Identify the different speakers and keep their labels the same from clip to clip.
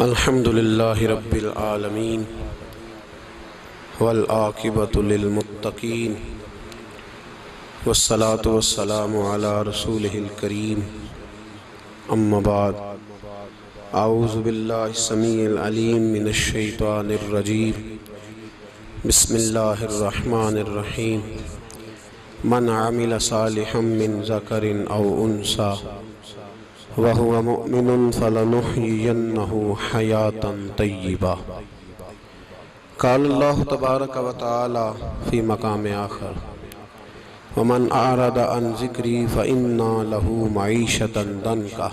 Speaker 1: الحمد للہ رب العالمین والعاقبۃ للمتقین والصلاة والسلام علی رسولہ الکریم اما بعد اعوذ باللہ السمیع العلیم من الشیطان الرجیم بسم اللہ الرحمن الرحیم من عمل صالحا من ذکر او انثی وَهُوَ مُؤْمِنٌ فَلَنُحْيِيَنَّهُ حَيَاةً طَيِّبَةً قال اللہ تبارک و تعالی فی مقام آخر وَمَنْ أَعْرَضَ عَنْ ذِكْرِي فَإِنَّ لَهُ مَعِيشَةً ضَنْكًا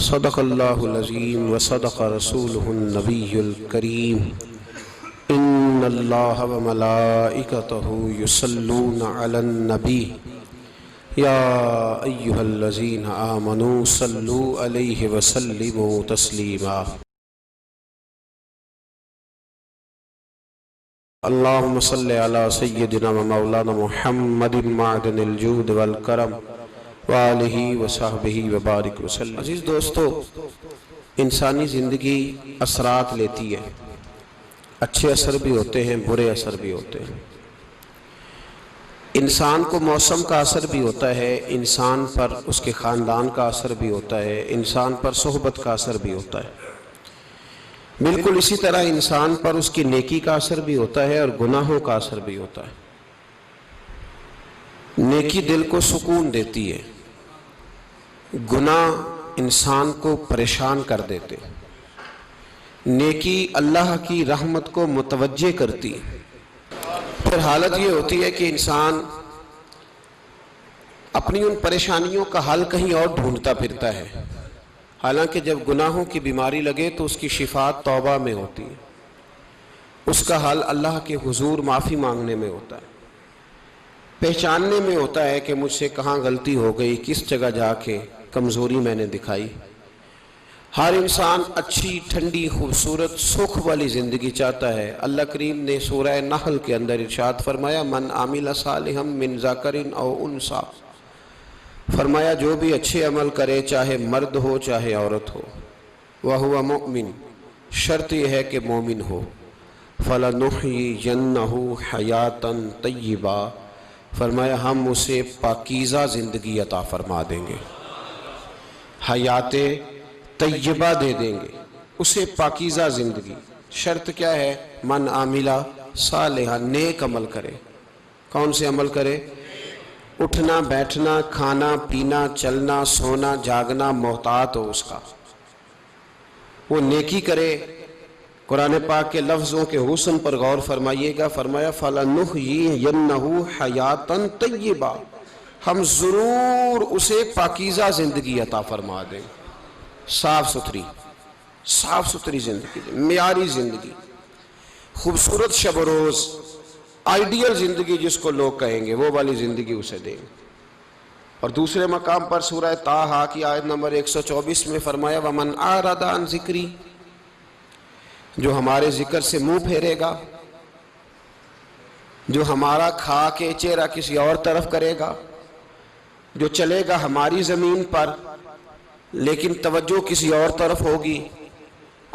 Speaker 1: صدق اللہ العظیم وصدق رسولہ النبی الکریم ان اللہ وملائکتہ یصلون علی النبی یا ایہا الذین آمنوا صلوا علیہ وسلموا تسلیما اللہم صلی علی سیدنا و مولانا محمد معدن الجود والکرم وآلہ وصحبہ وبارک وسلم۔ عزیز دوستو، انسانی زندگی اثرات لیتی ہے، اچھے اثر بھی ہوتے ہیں، برے اثر بھی ہوتے ہیں۔ انسان کو موسم کا اثر بھی ہوتا ہے، انسان پر اس کے خاندان کا اثر بھی ہوتا ہے، انسان پر صحبت کا اثر بھی ہوتا ہے۔ بالکل اسی طرح انسان پر اس کی نیکی کا اثر بھی ہوتا ہے اور گناہوں کا اثر بھی ہوتا ہے۔ نیکی دل کو سکون دیتی ہے، گناہ انسان کو پریشان کر دیتے۔ نیکی اللہ کی رحمت کو متوجہ کرتی ہے۔ پھر حالت یہ ہوتی ہے کہ انسان اپنی ان پریشانیوں کا حل کہیں اور ڈھونڈتا پھرتا ہے، حالانکہ جب گناہوں کی بیماری لگے تو اس کی شفا توبہ میں ہوتی ہے، اس کا حل اللہ کے حضور معافی مانگنے میں ہوتا ہے، پہچاننے میں ہوتا ہے کہ مجھ سے کہاں غلطی ہو گئی، کس جگہ جا کے کمزوری میں نے دکھائی۔ ہر انسان اچھی، ٹھنڈی، خوبصورت، سکھ والی زندگی چاہتا ہے۔ اللہ کریم نے سورہ نحل کے اندر ارشاد فرمایا من عمل صالحا من ذکر او انثی، فرمایا جو بھی اچھے عمل کرے، چاہے مرد ہو چاہے عورت ہو، وَهُوَ مُؤْمِن، شرط یہ ہے کہ مومن ہو، فَلَنُحْيِيَنَّهُ حَيَاةً طَيِّبَةً، فرمایا ہم اسے پاکیزہ زندگی عطا فرما دیں گے، حیات طیبہ دے دیں گے اسے، پاکیزہ زندگی۔ شرط کیا ہے؟ من عاملہ صالحہ، نیک عمل کرے۔ کون سے عمل کرے؟ اٹھنا بیٹھنا، کھانا پینا، چلنا سونا جاگنا محتاط ہو اس کا، وہ نیکی کرے۔ قرآن پاک کے لفظوں کے حسن پر غور فرمائیے گا، فرمایا فَلَنُحْيِيَنَّهُ حَيَاةً طَيِّبَةً، ہم ضرور اسے پاکیزہ زندگی عطا فرما دیں، صاف ستھری زندگی، معیاری زندگی، خوبصورت شب و روز، آئیڈیل زندگی جس کو لوگ کہیں گے، وہ والی زندگی اسے دیں۔ اور دوسرے مقام پر سورہ طٰہٰ کی آیت نمبر 124 میں فرمایا وَمَنْ أَعْرَضَ عَنْ ذِكْرِي، جو ہمارے ذکر سے منہ پھیرے گا، جو ہمارا کھا کے چہرہ کسی اور طرف کرے گا، جو چلے گا ہماری زمین پر لیکن توجہ کسی اور طرف ہوگی،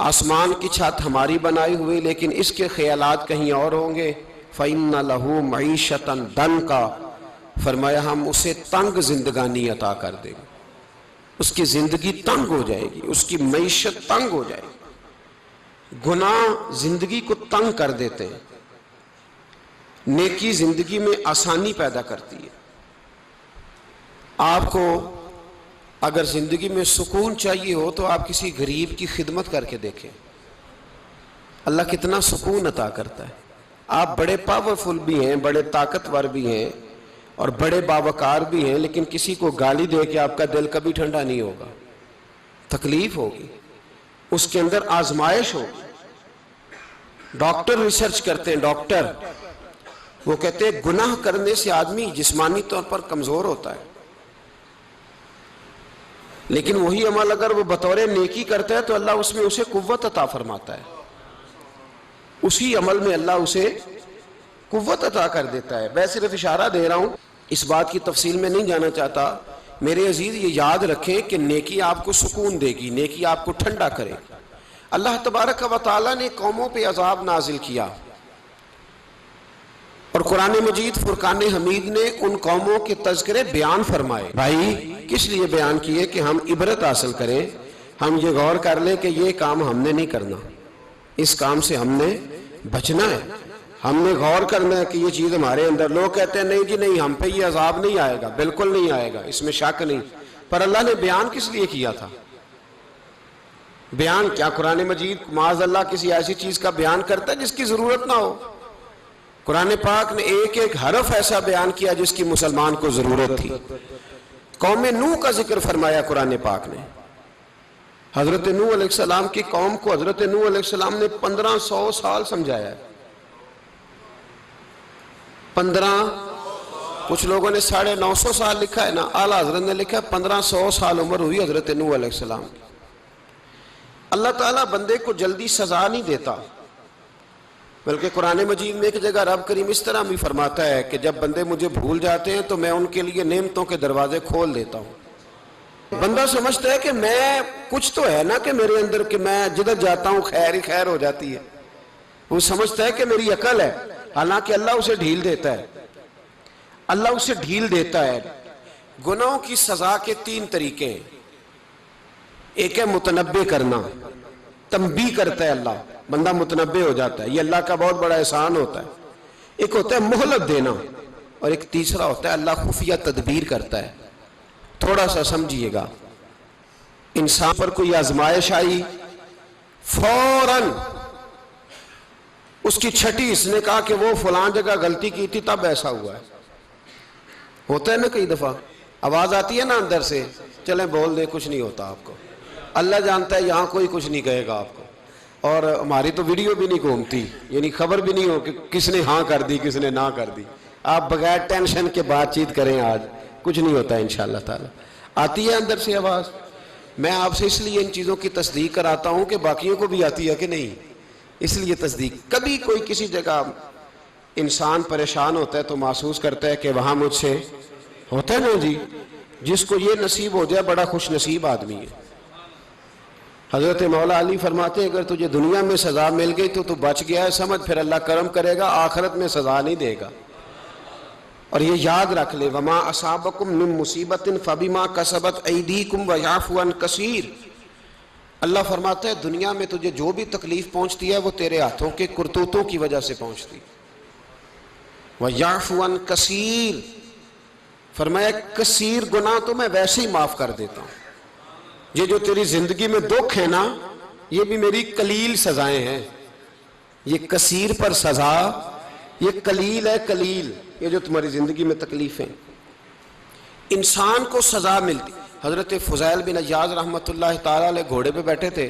Speaker 1: آسمان کی چھت ہماری بنائی ہوئی لیکن اس کے خیالات کہیں اور ہوں گے، فَإِنَّ لَهُ مَعِيشَةً ضَنْكًا، فرمایا ہم اسے تنگ زندگانی عطا کر دیں گے، اس کی زندگی تنگ ہو جائے گی، اس کی معیشت تنگ ہو جائے گی۔ گناہ زندگی کو تنگ کر دیتے ہیں، نیکی زندگی میں آسانی پیدا کرتی ہے۔ آپ کو اگر زندگی میں سکون چاہیے ہو تو آپ کسی غریب کی خدمت کر کے دیکھیں، اللہ کتنا سکون عطا کرتا ہے۔ آپ بڑے پاورفل بھی ہیں، بڑے طاقتور بھی ہیں اور بڑے باوقار بھی ہیں، لیکن کسی کو گالی دے کے آپ کا دل کبھی ٹھنڈا نہیں ہوگا، تکلیف ہوگی، اس کے اندر آزمائش ہوگی۔ ڈاکٹر ریسرچ کرتے ہیں، ڈاکٹر وہ کہتے ہیں گناہ کرنے سے آدمی جسمانی طور پر کمزور ہوتا ہے، لیکن وہی عمل اگر وہ بطور نیکی کرتا ہے تو اللہ اس میں اسے قوت عطا فرماتا ہے، اسی عمل میں اللہ اسے قوت عطا کر دیتا ہے۔ میں صرف اشارہ دے رہا ہوں، اس بات کی تفصیل میں نہیں جانا چاہتا۔ میرے عزیز یہ یاد رکھیں کہ نیکی آپ کو سکون دے گی، نیکی آپ کو ٹھنڈا کرے گی۔ اللہ تبارک و تعالیٰ نے قوموں پہ عذاب نازل کیا، اور قرآن مجید فرقان حمید نے ان قوموں کے تذکرے بیان فرمائے۔ بھائی کس لیے بیان کیے؟ کہ ہم عبرت حاصل کریں، ہم یہ غور کر لیں کہ یہ کام ہم نے نہیں کرنا، اس کام سے ہم نے بچنا ہے، ہم نے غور کرنا ہے کہ یہ چیز ہمارے اندر۔ لوگ کہتے ہیں نہیں جی نہیں، ہم پہ یہ عذاب نہیں آئے گا، بالکل نہیں آئے گا، اس میں شک نہیں۔ پر اللہ نے بیان کس لیے کیا تھا؟ بیان کیا قرآن مجید معاذ اللہ کسی ایسی چیز کا بیان کرتا ہے جس کی ضرورت نہ ہو؟ قرآن پاک نے ایک ایک حرف ایسا بیان کیا جس کی مسلمان کو ضرورت تھی۔ قوم نوح کا ذکر فرمایا قرآن پاک نے۔ حضرت نوح علیہ السلام کی قوم کو حضرت نوح علیہ السلام نے 1500 سال سمجھایا ہے۔ 15، کچھ لوگوں نے 950 سال لکھا ہے نا، اعلیٰ حضرت نے لکھا ہے 1500 سال عمر ہوئی حضرت نوح علیہ السلام کی۔ اللہ تعالیٰ بندے کو جلدی سزا نہیں دیتا، بلکہ قرآن مجید میں ایک جگہ رب کریم اس طرح بھی فرماتا ہے کہ جب بندے مجھے بھول جاتے ہیں تو میں ان کے لیے نعمتوں کے دروازے کھول دیتا ہوں۔ بندہ سمجھتا ہے کہ میں کچھ تو ہے نا کہ میرے اندر، کہ میں جدھر جاتا ہوں خیر ہی خیر ہو جاتی ہے، وہ سمجھتا ہے کہ میری عقل ہے، حالانکہ اللہ اسے ڈھیل دیتا ہے۔ اللہ اسے ڈھیل دیتا ہے۔ گناہوں کی سزا کے 3 طریقے ہیں۔ ایک ہے متنبع کرنا، تنبیہ کرتا ہے اللہ، بندہ متنبع ہو جاتا ہے، یہ اللہ کا بہت بڑا احسان ہوتا ہے۔ ایک ہوتا ہے مہلت دینا، اور ایک تیسرا ہوتا ہے اللہ خفیہ تدبیر کرتا ہے۔ تھوڑا سا سمجھیے گا، انسان پر کوئی آزمائش آئی، فوراً اس کی چھٹی اس نے کہا کہ وہ فلاں جگہ غلطی کی تھی تب ایسا ہوا ہے۔ ہوتا ہے نا کئی دفعہ، آواز آتی ہے نا اندر سے، چلیں بول دیں کچھ نہیں ہوتا آپ کو، اللہ جانتا ہے یہاں کوئی کچھ نہیں کہے گا آپ کو، اور ہماری تو ویڈیو بھی نہیں گھومتی، یعنی خبر بھی نہیں ہو کہ کس نے ہاں کر دی کس نے نہ کر دی۔ آپ بغیر ٹینشن کے بات چیت کریں، آج کچھ نہیں ہوتا ہے انشاءاللہ تعالی۔ آتی ہے اندر سے آواز؟ میں آپ سے اس لیے ان چیزوں کی تصدیق کراتا ہوں کہ باقیوں کو بھی آتی ہے کہ نہیں، اس لیے تصدیق۔ کبھی کوئی کسی جگہ انسان پریشان ہوتا ہے تو محسوس کرتا ہے کہ وہاں مجھ سے ہوتا ہے نا جی، جس کو یہ نصیب ہو جائے بڑا خوش نصیب آدمی ہے۔ حضرت مولا علی فرماتے ہیں اگر تجھے دنیا میں سزا مل گئی تو بچ گیا ہے، سمجھ پھر اللہ کرم کرے گا، آخرت میں سزا نہیں دے گا۔ اور یہ یاد رکھ لے، وما اصابکم من مصیبت فبما کسبت ایدیکم ویعفو عن کثیر۔ اللہ فرماتا ہے دنیا میں تجھے جو بھی تکلیف پہنچتی ہے وہ تیرے ہاتھوں کے کرتوتوں کی وجہ سے پہنچتی ہے۔ ویعفو عن کثیر، فرمایا کثیر گناہ تو میں ویسے ہی معاف کر دیتا ہوں۔ یہ جو تیری زندگی میں دکھ ہے نا، یہ بھی میری قلیل سزائیں ہیں۔ یہ کثیر پر سزا، یہ قلیل ہے، قلیل یہ جو تمہاری زندگی میں تکلیفیں۔ انسان کو سزا ملتی۔ حضرت فضیل بن عیاض رحمۃ اللہ تعالی علیہ گھوڑے پہ بیٹھے تھے،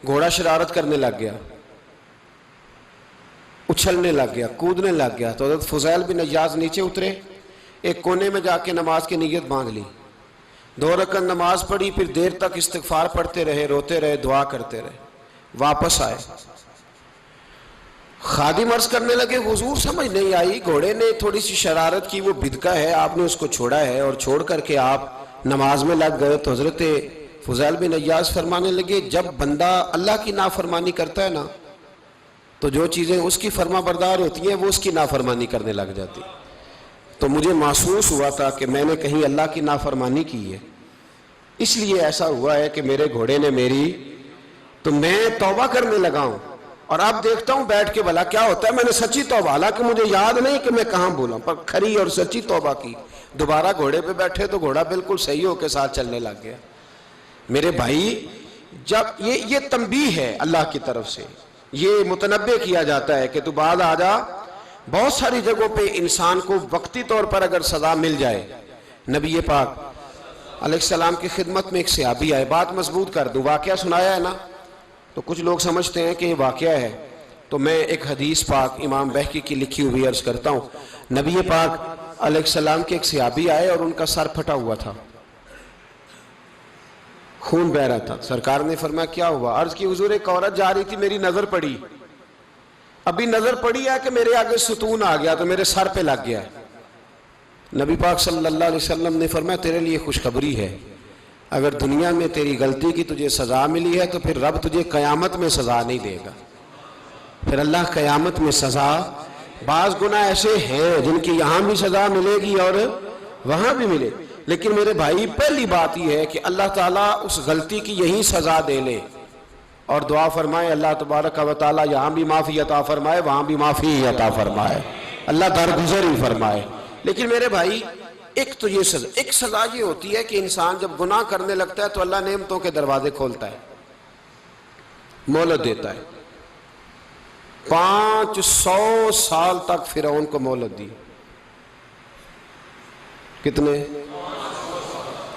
Speaker 1: گھوڑا شرارت کرنے لگ گیا، اچھلنے لگ گیا، کودنے لگ گیا، تو حضرت فضیل بن عیاض نیچے اترے، ایک کونے میں جا کے نماز کی نیت باندھ لی، 2 رکعت نماز پڑھی، پھر دیر تک استغفار پڑھتے رہے، روتے رہے، دعا کرتے رہے، واپس آئے۔ خادم عرض کرنے لگے حضور سمجھ نہیں آئی، گھوڑے نے تھوڑی سی شرارت کی، وہ بدکا ہے، آپ نے اس کو چھوڑا ہے اور چھوڑ کر کے آپ نماز میں لگ گئے۔ تو حضرت فضیل بن عیاض فرمانے لگے جب بندہ اللہ کی نافرمانی کرتا ہے نا تو جو چیزیں اس کی فرما بردار ہوتی ہیں وہ اس کی نافرمانی کرنے لگ جاتی۔ تو مجھے محسوس ہوا تھا کہ میں نے کہیں اللہ کی نافرمانی کی ہے، اس لیے ایسا ہوا ہے کہ میرے گھوڑے نے میری، تو میں توبہ کرنے لگا ہوں، اور اب دیکھتا ہوں بیٹھ کے بھلا کیا ہوتا ہے۔ میں نے سچی توبہ، حالانکہ مجھے یاد نہیں کہ میں کہاں بولا، پر کھری اور سچی توبہ کی۔ دوبارہ گھوڑے پہ بیٹھے تو گھوڑا بالکل صحیح ہو کے ساتھ چلنے لگ گیا۔ میرے بھائی جب یہ تنبیہ ہے اللہ کی طرف سے، یہ متنبع کیا جاتا ہے کہ تو بعد آ جا۔ بہت ساری جگہوں پہ انسان کو وقتی طور پر اگر سزا مل جائے، نبی پاک علیہ السلام کی خدمت میں ایک صحابی آئے، بات مضبوط کر دوں، واقعہ سنایا ہے نا تو کچھ لوگ سمجھتے ہیں کہ یہ واقعہ ہے، تو میں ایک حدیث پاک امام بہقی کی لکھی ہوئی عرض کرتا ہوں۔ نبی پاک علیہ السلام کے ایک صحابی آئے اور ان کا سر پھٹا ہوا تھا، خون بہ رہا تھا۔ سرکار نے فرمایا کیا ہوا؟ عرض کی حضور ایک عورت جا رہی تھی، میری نظر پڑی، ابھی نظر پڑی ہے کہ میرے آگے ستون آ گیا تو میرے سر پہ لگ گیا۔ نبی پاک صلی اللہ علیہ وسلم نے فرمایا تیرے لیے خوشخبری ہے، اگر دنیا میں تیری غلطی کی تجھے سزا ملی ہے تو پھر رب تجھے قیامت میں سزا نہیں دے گا. پھر اللہ قیامت میں سزا، بعض گناہ ایسے ہیں جن کی یہاں بھی سزا ملے گی اور وہاں بھی ملے، لیکن میرے بھائی پہلی بات یہ ہے کہ اللہ تعالیٰ اس غلطی کی یہی سزا دے لے، اور دعا فرمائے اللہ تبارک و تعالیٰ یہاں بھی معافی عطا فرمائے وہاں بھی معافی عطا فرمائے، اللہ درگزر ہی فرمائے. لیکن میرے بھائی ایک تو یہ سزا، ایک سزا یہ ہوتی ہے کہ انسان جب گناہ کرنے لگتا ہے تو اللہ نعمتوں کے دروازے کھولتا ہے، مہلت دیتا ہے. 500 سال تک فرعون کو مہلت دی. کتنے؟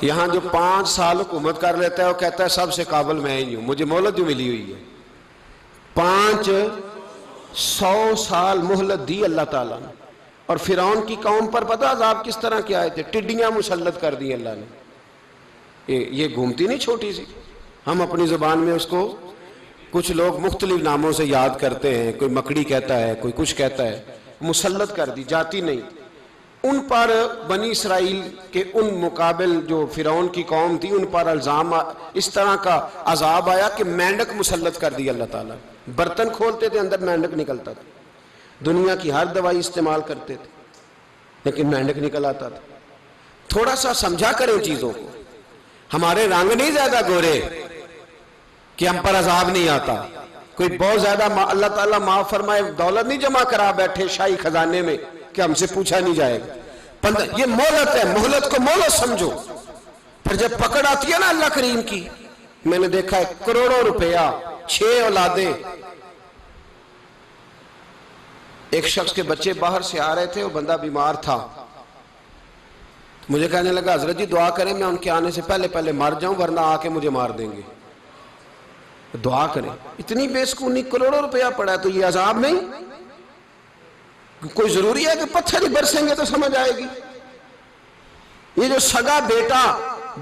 Speaker 1: یہاں جو 5 سال حکومت کر لیتا ہے وہ کہتا ہے سب سے قابل میں ہی ہوں، مجھے مہلت جو ملی ہوئی ہے. 500 سال مہلت دی اللہ تعالیٰ نے. اور فرعون کی قوم پر پتہ عذاب کس طرح کیا آئے تھے؟ ٹڈیاں مسلط کر دی اللہ نے. یہ گھومتی نہیں چھوٹی سی، ہم اپنی زبان میں اس کو کچھ لوگ مختلف ناموں سے یاد کرتے ہیں، کوئی مکڑی کہتا ہے، کوئی کچھ کہتا ہے. مسلط کر دی، جاتی نہیں. ان پر بنی اسرائیل کے ان مقابل جو فرعون کی قوم تھی ان پر الزام اس طرح کا عذاب آیا کہ مینڈک مسلط کر دی اللہ تعالیٰ. برتن کھولتے تھے اندر مینڈک نکلتا تھا. دنیا کی ہر دوائی استعمال کرتے تھے لیکن مینڈک نکل آتا تھا. تھوڑا سا سمجھا کریں چیزوں کو. ہمارے رنگ نہیں زیادہ گورے کہ ہم پر عذاب نہیں آتا. کوئی بہت زیادہ اللہ تعالیٰ معاف فرمائے دولت نہیں جمع کرا بیٹھے شاہی خزانے میں کہ ہم سے پوچھا نہیں جائے گا. یہ مہلت ہے، مہلت کو مہلت سمجھو. پھر جب پکڑ آتی ہے نا اللہ کریم کی، میں نے دیکھا ہے کروڑوں روپیہ، 6 اولادیں. ایک شخص کے بچے باہر سے آ رہے تھے، وہ بندہ بیمار تھا. مجھے کہنے لگا حضرت جی دعا کریں میں ان کے آنے سے پہلے مر جاؤں ورنہ آ کے مجھے مار دیں گے. دعا کریں. اتنی بے سکونی، کروڑوں روپیہ پڑا ہے تو یہ عذاب نہیں؟ کوئی ضروری ہے کہ پتھر ہی برسیں گے تو سمجھ آئے گی؟ یہ جو سگا بیٹا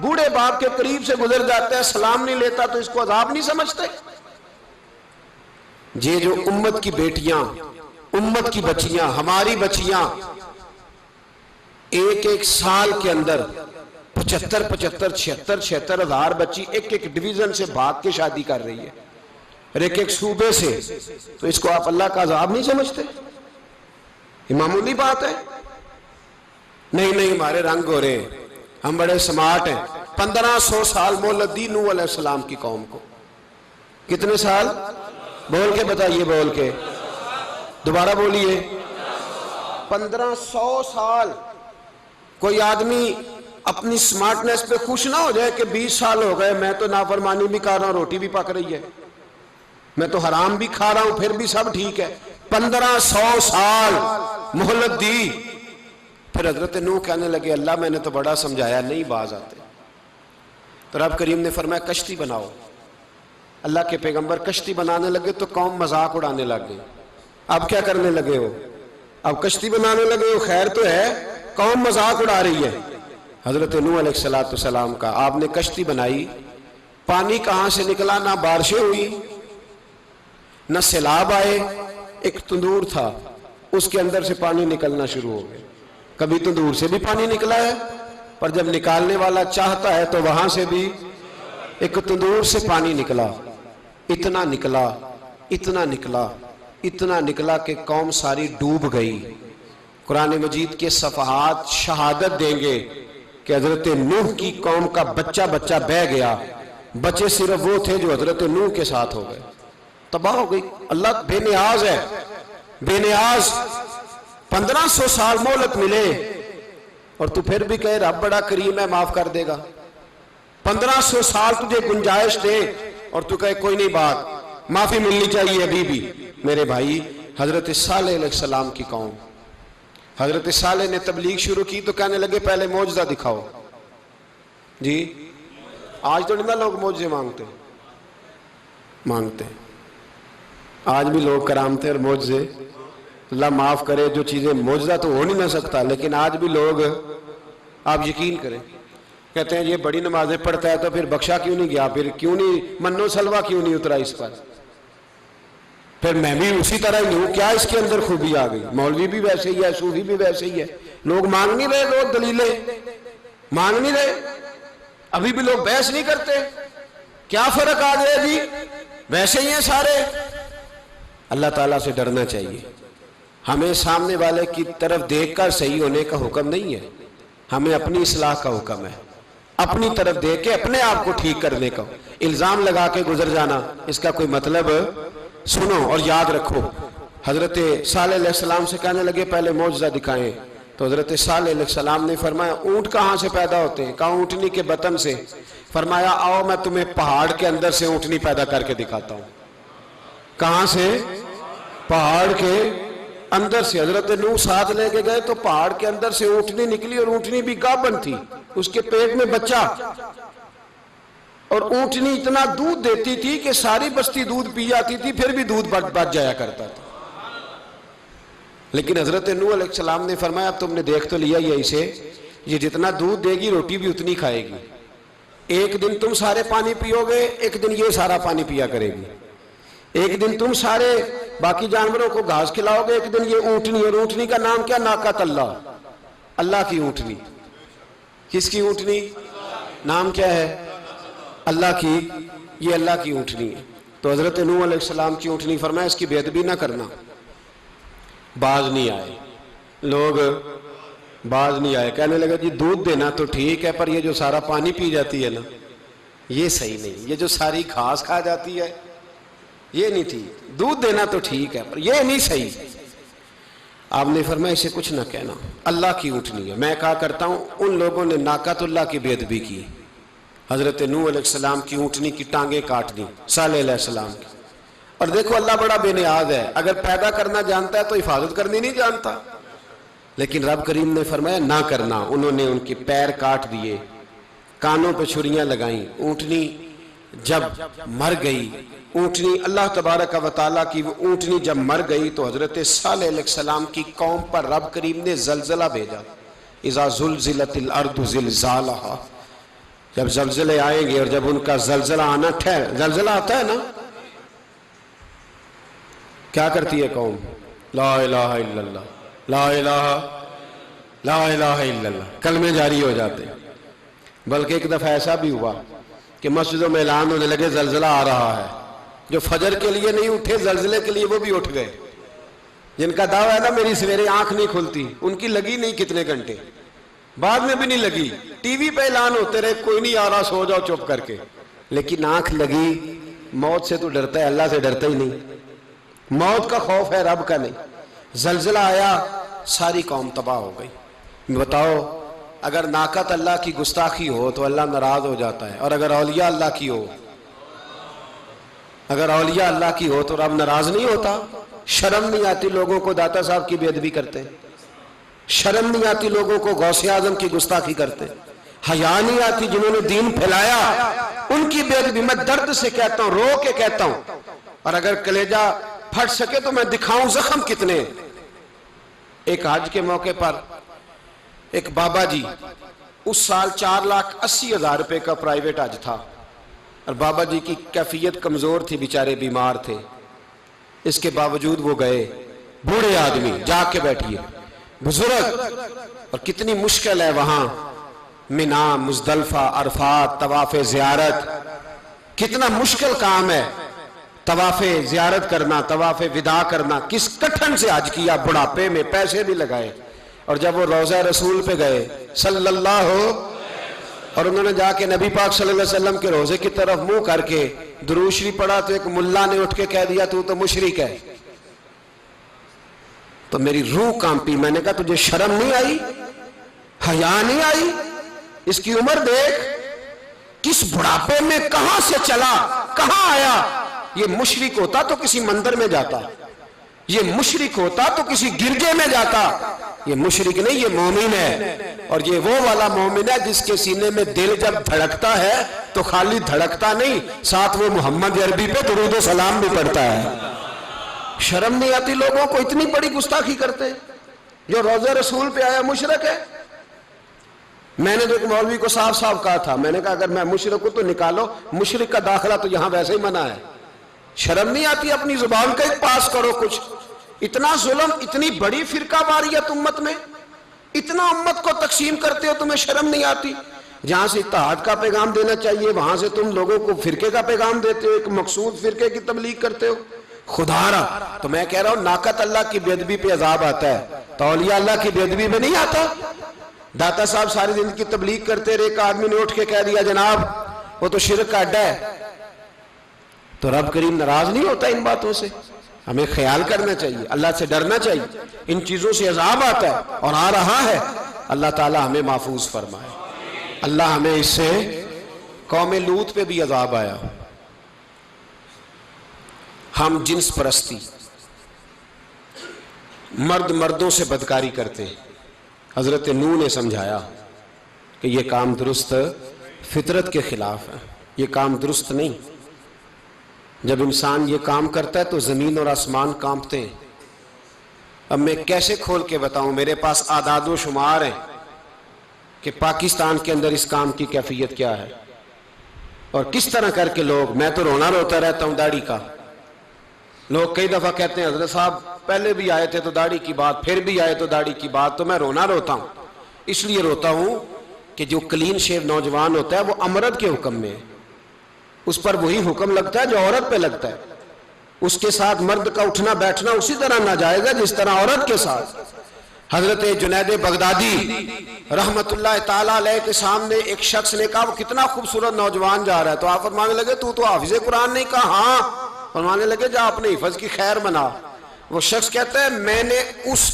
Speaker 1: بوڑھے باپ کے قریب سے گزر جاتا ہے سلام نہیں لیتا تو اس کو عذاب نہیں سمجھتے؟ یہ جو امت کی بیٹیاں، امت کی بچیاں، ہماری بچیاں ایک سال کے اندر 75 76 ہزار بچی ایک ڈویژن سے بھاگ کے شادی کر رہی ہے اور ایک صوبے سے، تو اس کو آپ اللہ کا عذاب نہیں سمجھتے؟ یہ معمولی بات ہے. نہیں ہمارے رنگ ہو رہے ہیں، ہم بڑے سمارٹ ہیں. 1500 سال مہلت دی نوح علیہ السلام کی قوم کو. کتنے سال؟ بول کے بتائیے، بول کے دوبارہ بولیے. 1500 سال. کوئی آدمی اپنی سمارٹنس پہ خوش نہ ہو جائے کہ 20 سال ہو گئے میں تو نافرمانی بھی کر رہا ہوں، روٹی بھی پک رہی ہے، میں تو حرام بھی کھا رہا ہوں پھر بھی سب ٹھیک ہے. 1500 سال مہلت دی. پھر حضرت نوح کہنے لگے اللہ میں نے تو بڑا سمجھایا نہیں باز آتے. تو رب کریم نے فرمایا کشتی بناؤ. اللہ کے پیغمبر کشتی بنانے لگے تو قوم مذاق اڑانے لگ گئی. اب کیا کرنے لگے ہو؟ اب کشتی بنانے لگے ہو، خیر تو ہے، قوم مذاق اڑا رہی ہے. حضرت نوح علیہ السلام کا آپ نے کشتی بنائی، پانی کہاں سے نکلا؟ نہ بارشیں ہوئی نہ سیلاب آئے. ایک تندور تھا اس کے اندر سے پانی نکلنا شروع ہو گیا. کبھی تندور سے بھی پانی نکلا ہے، پر جب نکالنے والا چاہتا ہے تو وہاں سے بھی ایک تندور سے پانی نکلا. اتنا نکلا کہ قوم ساری ڈوب گئی. قرآن مجید کے صفحات شہادت دیں گے کہ حضرت نوح کی قوم کا بچہ بہ گیا. بچے صرف وہ تھے جو حضرت نوح کے ساتھ ہو گئے، تباہ ہو گئی. اللہ بے نیاز ہے، بے نیاز. 1500 سال مہلت ملے اور تو پھر بھی کہے رب بڑا کریم ہے معاف کر دے گا. 1500 سال تجھے گنجائش دے اور تو کہے کوئی نہیں بات معافی ملنی چاہیے ابھی بھی. میرے بھائی حضرت صالح علیہ السلام کی قوم، حضرت صالح نے تبلیغ شروع کی تو کہنے لگے پہلے معجزہ دکھاؤ. جی آج تو نہیں لوگ معجزے مانگتے آج بھی لوگ کرامتے اور معجزے. اللہ معاف کرے، جو چیزیں معجزہ تو ہو نہیں نہ سکتا لیکن آج بھی لوگ، آپ یقین کریں، کہتے ہیں یہ بڑی نمازیں پڑھتا ہے تو پھر بخشا کیوں نہیں گیا، پھر کیوں نہیں منو سلوا کیوں نہیں اترا اس پر، پھر میں بھی اسی طرح ہی ہوں، کیا اس کے اندر خوبی آ گئی؟ مولوی بھی ویسے ہی ہے، صوفی بھی ویسے ہی ہے. لوگ مانگ نہیں رہے، لوگ دلیلیں مانگ نہیں رہے. ابھی بھی لوگ بحث نہیں کرتے، کیا فرق آ گیا جی، ویسے ہی ہیں سارے۔ اللہ تعالیٰ سے ڈرنا چاہیے۔ ہمیں سامنے والے کی طرف دیکھ کر صحیح ہونے کا حکم نہیں ہے، ہمیں اپنی اصلاح کا حکم ہے، اپنی طرف دیکھ کے اپنے آپ کو ٹھیک کرنے کا۔ الزام لگا کے گزر جانا، اس کا کوئی مطلب سنو اور یاد رکھو۔ حضرت صالح علیہ السلام سے کہنے لگے پہلے معجزہ دکھائیں، تو حضرت صالح علیہ السلام نے فرمایا اونٹ کہاں سے پیدا ہوتے ہیں؟ کہا اونٹنی کے بطن سے۔ فرمایا آؤ میں تمہیں پہاڑ کے اندر سے اونٹنی پیدا کر کے دکھاتا ہوں۔ کہاں سے؟ پہاڑ کے اندر سے۔ حضرت نوح ساتھ لے کے گئے تو پہاڑ کے اندر سے اونٹنی نکلی، اور اونٹنی بھی گابن تھی، اس کے پیٹ میں بچہ، اور اونٹنی اتنا دودھ دیتی تھی کہ ساری بستی دودھ پی جاتی تھی، پھر بھی دودھ بچ جایا کرتا تھا۔ لیکن حضرت نوح علیہ السلام نے فرمایا اب تم نے دیکھ تو لیا یہ اسے، یہ جتنا دودھ دے گی روٹی بھی اتنی کھائے گی، ایک دن تم سارے پانی پیو گے، ایک دن یہ سارا پانی پیا کرے گی، ایک دن تم سارے باقی جانوروں کو گھاس کھلاؤ گے، ایک دن یہ اونٹنی، اور اونٹنی کا نام کیا؟ ناقۃ اللہ، اللہ کی اونٹنی۔ کس کی اونٹنی؟ نام کیا ہے؟ اللہ کی، یہ اللہ کی اونٹنی ہے۔ تو حضرت نوح علیہ السلام کی اونٹنی فرمایا اس کی بے ادبی نہ کرنا۔ باز نہیں آئے لوگ، باز نہیں آئے، کہنے لگا جی دودھ دینا تو ٹھیک ہے، پر یہ جو سارا پانی پی جاتی ہے نا یہ صحیح نہیں، یہ جو ساری گھاس کھا جاتی ہے یہ نہیں ٹھیک، دودھ دینا تو ٹھیک ہے پر یہ نہیں صحیح۔ آپ نے فرمایا اسے کچھ نہ کہنا، اللہ کی اونٹنی ہے۔ میں کہا کرتا ہوں ان لوگوں نے ناقۃ اللہ کی بے ادبی کی، حضرت نوح علیہ السلام کی اونٹنی کی ٹانگیں کاٹ دی، صالح علیہ السلام کی۔ اور دیکھو اللہ بڑا بے نیاز ہے، اگر پیدا کرنا جانتا ہے تو حفاظت کرنی نہیں جانتا، لیکن رب کریم نے فرمایا نہ کرنا۔ انہوں نے ان کے پیر کاٹ دیے، کانوں پہ چھریاں لگائیں۔ اونٹنی جب مر گئی، اونٹنی اللہ تبارک و تعالیٰ کی وہ اونٹنی جب مر گئی تو حضرت صالح علیہ السلام کی قوم پر رب کریم نے زلزلہ بھیجا۔ اذا زلزلت الارض زلزالہا، جب زلزلے آئیں گے اور جب ان کا زلزلہ آنا زلزلہ آتا ہے نا، کیا کرتی ہے قوم؟ لا الہ الا اللہ، لا الہ الا اللہ، کلمے جاری ہو جاتے ہیں۔ بلکہ ایک دفعہ ایسا بھی ہوا کہ مسجدوں میں اعلان ہونے لگے زلزلہ آ رہا ہے، جو فجر کے لیے نہیں اٹھے زلزلے کے لیے وہ بھی اٹھ گئے، جن کا دعویٰ ہے نا میری سویرے آنکھ نہیں کھلتی، ان کی لگی نہیں کتنے گھنٹے، بعد میں بھی نہیں لگی، ٹی وی پہ اعلان ہوتے رہے کوئی نہیں آ رہا سو جاؤ چپ کر کے، لیکن آنکھ لگی۔ موت سے تو ڈرتا ہے، اللہ سے ڈرتا ہی نہیں، موت کا خوف ہے رب کا نہیں۔ زلزلہ آیا، ساری قوم تباہ ہو گئی۔ بتاؤ اگر ناقۃ اللہ کی گستاخی ہو تو اللہ ناراض ہو جاتا ہے، اور اگر اولیاء اللہ کی ہو، اگر اولیاء اللہ کی ہو تو رب ناراض نہیں ہوتا؟ شرم نہیں آتی لوگوں کو داتا صاحب کی بے ادبی کرتے، شرم نہیں آتی لوگوں کو غوث اعظم کی گستاخی کرتے، حیا نہیں آتی جنہوں نے دین پھیلایا ان کی بے ادبی؟ میں درد سے کہتا ہوں، رو کے کہتا ہوں، اور اگر کلیجہ پھٹ سکے تو میں دکھاؤں زخم کتنے۔ ایک حج کے موقع پر ایک بابا جی، اس سال 4,80,000 روپے کا پرائیویٹ حج تھا، اور بابا جی کی کیفیت کمزور تھی، بیچارے بیمار تھے، اس کے باوجود وہ گئے۔ بوڑھے آدمی، جا کے بیٹھیے، بزرگ، اور کتنی مشکل ہے وہاں منا، مزدلفہ، عرفات، طواف زیارت، کتنا مشکل کام ہے طواف زیارت کرنا، طواف وداع کرنا۔ کس کٹھن سے حج کیا، بڑھاپے میں پیسے بھی لگائے، اور جب وہ روضہ رسول پہ گئے صلی اللہ، اور انہوں نے جا کے نبی پاک صلی اللہ علیہ وسلم کے روضے کی طرف منہ کر کے درود شریف پڑھا تو ایک ملا نے اٹھ کے کہہ دیا تو مشرک ہے۔ تو میری روح کانپی، میں نے کہا تجھے شرم نہیں آئی، حیا نہیں آئی؟ اس کی عمر دیکھ، کس بڑھاپے میں کہاں سے چلا، کہاں آیا۔ یہ مشرک ہوتا تو کسی مندر میں جاتا، یہ مشرک ہوتا تو کسی گرجے میں جاتا، یہ مشرک نہیں، یہ مومن ہے، اور یہ وہ والا مومن ہے جس کے سینے میں دل جب دھڑکتا ہے تو خالی دھڑکتا نہیں، ساتھ وہ محمد عربی پہ درود و سلام بھی پڑھتا ہے۔ شرم نہیں آتی لوگوں کو؟ اتنی بڑی گستاخی کرتے، جو روضہ رسول پہ آیا مشرک ہے۔ میں نے تو ایک مولوی کو صاف صاف کہا تھا، میں نے کہا اگر میں مشرک ہوں تو نکالو، مشرک کا داخلہ تو یہاں ویسے ہی منع ہے۔ شرم نہیں آتی؟ اپنی زبان کا ایک پاس کرو کچھ۔ اتنا ظلم، اتنی بڑی فرقہ واریت امت میں، اتنا امت کو تقسیم کرتے ہو، تمہیں شرم نہیں آتی؟ جہاں سے اتحاد کا پیغام دینا چاہیے وہاں سے تم لوگوں کو فرقے کا پیغام دیتے ہو، ایک مقصود فرقے کی تبلیغ کرتے ہو. خدا را تو میں کہہ رہا ہوں ناقت اللہ کی بے ادبی پہ عذاب آتا ہے تو اولیاء اللہ کی بے ادبی پہ نہیں آتا. داتا صاحب ساری زندگی تبلیغ کرتے رہے، ایک آدمی نے اٹھ کے کہہ دیا جناب وہ تو شرک کا اڈا ہے، تو رب کریم ناراض نہیں ہوتا ان باتوں سے؟ ہمیں خیال کرنا چاہیے، اللہ سے ڈرنا چاہیے. ان چیزوں سے عذاب آتا ہے اور آ رہا ہے. اللہ تعالی ہمیں محفوظ فرمائے. اللہ ہمیں اس سے، قوم لوط پہ بھی عذاب آیا. ہم جنس پرستی، مرد مردوں سے بدکاری کرتے ہیں. حضرت نوح نے سمجھایا کہ یہ کام درست فطرت کے خلاف ہے، یہ کام درست نہیں. جب انسان یہ کام کرتا ہے تو زمین اور آسمان کانپتے ہیں. اب میں کیسے کھول کے بتاؤں، میرے پاس اعداد و شمار ہیں کہ پاکستان کے اندر اس کام کی کیفیت کیا ہے اور کس طرح کر کے لوگ، میں تو رونا روتا رہتا ہوں داڑھی کا. لوگ کئی دفعہ کہتے ہیں حضرت صاحب پہلے بھی آئے تھے تو داڑھی کی بات، پھر بھی آئے تو داڑھی کی بات. تو میں رونا روتا ہوں، اس لیے روتا ہوں کہ جو کلین شیو نوجوان ہوتا ہے وہ امرد کے حکم میں ہے، اس پر وہی حکم لگتا ہے جو عورت پہ لگتا ہے. اس کے ساتھ مرد کا اٹھنا بیٹھنا اسی طرح ناجائز ہے جس طرح عورت کے ساتھ. حضرت جنید بغدادی رحمت اللہ تعالیٰ علیہ کے سامنے ایک شخص نے کہا وہ کتنا خوبصورت نوجوان جا رہا ہے، تو آپ فرمانے لگے تو حافظ قرآن نہیں؟ کہا ہاں. فرمانے لگے جا اپنے حفظ کی خیر بنا. وہ شخص کہتا ہے میں نے اس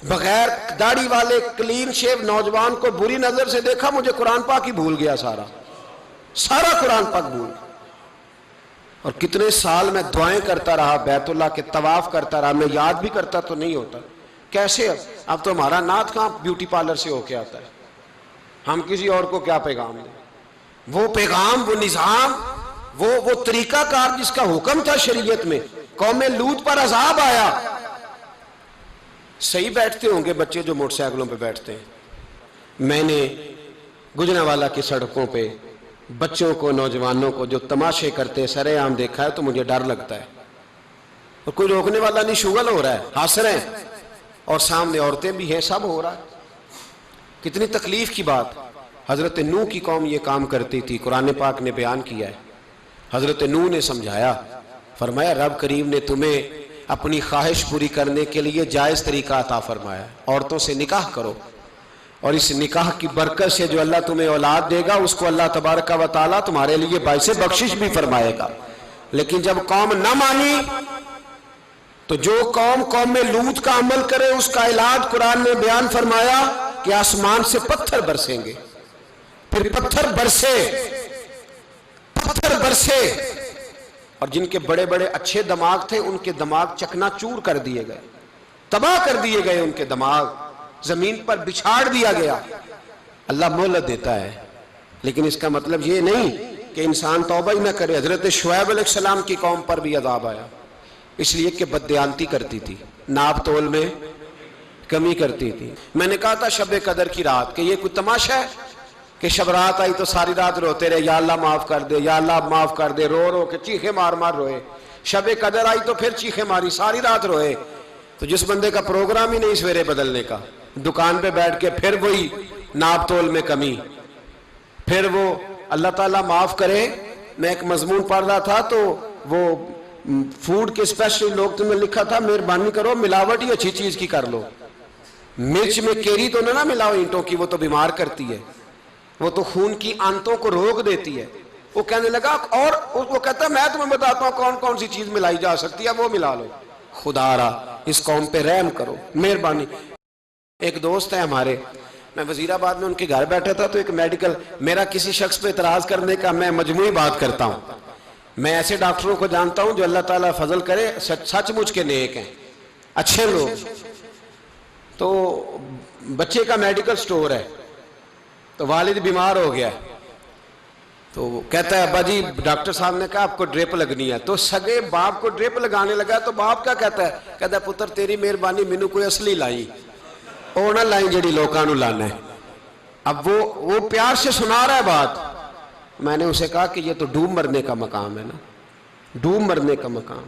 Speaker 1: بغیر داڑھی والے کلین شیو نوجوان کو بری نظر سے دیکھا، مجھے قرآن پاک ہی بھول گیا، سارا قرآن پاک بھول گیا. اور کتنے سال میں دعائیں کرتا رہا، بیت اللہ کے طواف کرتا رہا، میں یاد بھی کرتا تو نہیں ہوتا. کیسے اب تو ہمارا نعت کہاں بیوٹی پارلر سے ہو کے آتا ہے، ہم کسی اور کو کیا پیغام دیں؟ وہ پیغام، وہ نظام، وہ طریقہ کار جس کا حکم تھا شریعت میں. قوم لوط پر عذاب آیا. صحیح بیٹھتے ہوں گے بچے جو موٹر سائیکلوں پہ بیٹھتے ہیں. میں نے گجرانوالہ کی سڑکوں پہ بچوں کو، نوجوانوں کو جو تماشے کرتے سرے عام دیکھا ہے تو مجھے ڈر لگتا ہے. اور کوئی روکنے والا نہیں، شغل ہو رہا ہے، ہنس رہے ہیں اور سامنے عورتیں بھی ہیں، سب ہو رہا ہے. کتنی تکلیف کی بات. حضرت نوح کی قوم یہ کام کرتی تھی، قرآن پاک نے بیان کیا ہے. حضرت نوح نے سمجھایا، فرمایا رب کریم نے تمہیں اپنی خواہش پوری کرنے کے لیے جائز طریقہ عطا فرمایا، عورتوں سے نکاح کرو، اور اس نکاح کی برکت سے جو اللہ تمہیں اولاد دے گا اس کو اللہ تبارک و تعالیٰ تمہارے لیے باعث بخشش بھی فرمائے گا. لیکن جب قوم نہ مانی تو جو قوم میں لوط کا عمل کرے اس کا علاج قرآن نے بیان فرمایا کہ آسمان سے پتھر برسیں گے. پھر پتھر برسے اور جن کے بڑے بڑے اچھے دماغ تھے ان کے دماغ چکنا چور کر دیے گئے، تباہ کر دیے گئے، ان کے دماغ زمین پر بچھاڑ دیا گیا. اللہ مہلت دیتا ہے لیکن اس کا مطلب یہ نہیں کہ انسان توبہ ہی نہ کرے. حضرت شعیب علیہ السلام کی قوم پر بھی عذاب آیا، اس لیے کہ بددیانتی کرتی تھی، ناپ تول میں کمی کرتی تھی. میں نے کہا تھا شب قدر کی رات کہ یہ کوئی تماشا ہے کہ شب رات آئی تو ساری رات روتے رہے یا اللہ معاف کر دے، یا اللہ معاف کر دے، رو رو کے چیخے مار مار روئے. شب قدر آئی تو پھر چیخے ماری، ساری رات روئے. تو جس بندے کا پروگرام ہی نہیں سویرے بدلنے کا، دکان پہ بیٹھ کے پھر وہی ناپ تول میں کمی، پھر وہ اللہ تعالیٰ معاف کرے. میں ایک مضمون پڑھ رہا تھا تو وہ فوڈ کے اسپیشل لوگ تمہیں لکھا تھا مہربانی کرو ملاوٹ ہی اچھی چیز کی کر لو، مرچ میں کیری تو نہ ملاؤ اینٹوں کی، وہ تو بیمار کرتی ہے، وہ تو خون کی آنتوں کو روک دیتی ہے. وہ کہنے لگا، اور وہ کہتا ہے میں تمہیں بتاتا ہوں کون کون سی چیز ملائی جا سکتی ہے، وہ ملا لو. خدا را اس قوم پہ رحم کرو، مہربانی. ایک دوست ہے ہمارے، میں وزیر آباد میں ان کے گھر بیٹھا تھا تو ایک میڈیکل، میرا کسی شخص پہ اعتراض کرنے کا میں مجموعی بات کرتا ہوں. میں ایسے ڈاکٹروں کو جانتا ہوں جو اللہ تعالیٰ فضل کرے سچ مچ کے نیک ہیں، اچھے لوگ. تو بچے کا میڈیکل سٹور ہے تو والد بیمار ہو گیا تو وہ کہتا ہے ابا جی ڈاکٹر صاحب نے کہا آپ کو ڈرپ لگنی ہے. تو سگے باپ کو ڈرپ لگانے لگا تو باپ کیا کہتا ہے پتر تیری مہربانی مینو کوئی اصلی لائی، وہ نہ لائیں جڑی لوکاں نو لانا ہے. اب وہ پیار سے سنا رہا ہے بات. میں نے اسے کہا کہ یہ تو ڈوب مرنے کا مقام ہے نا، ڈوب مرنے کا مقام،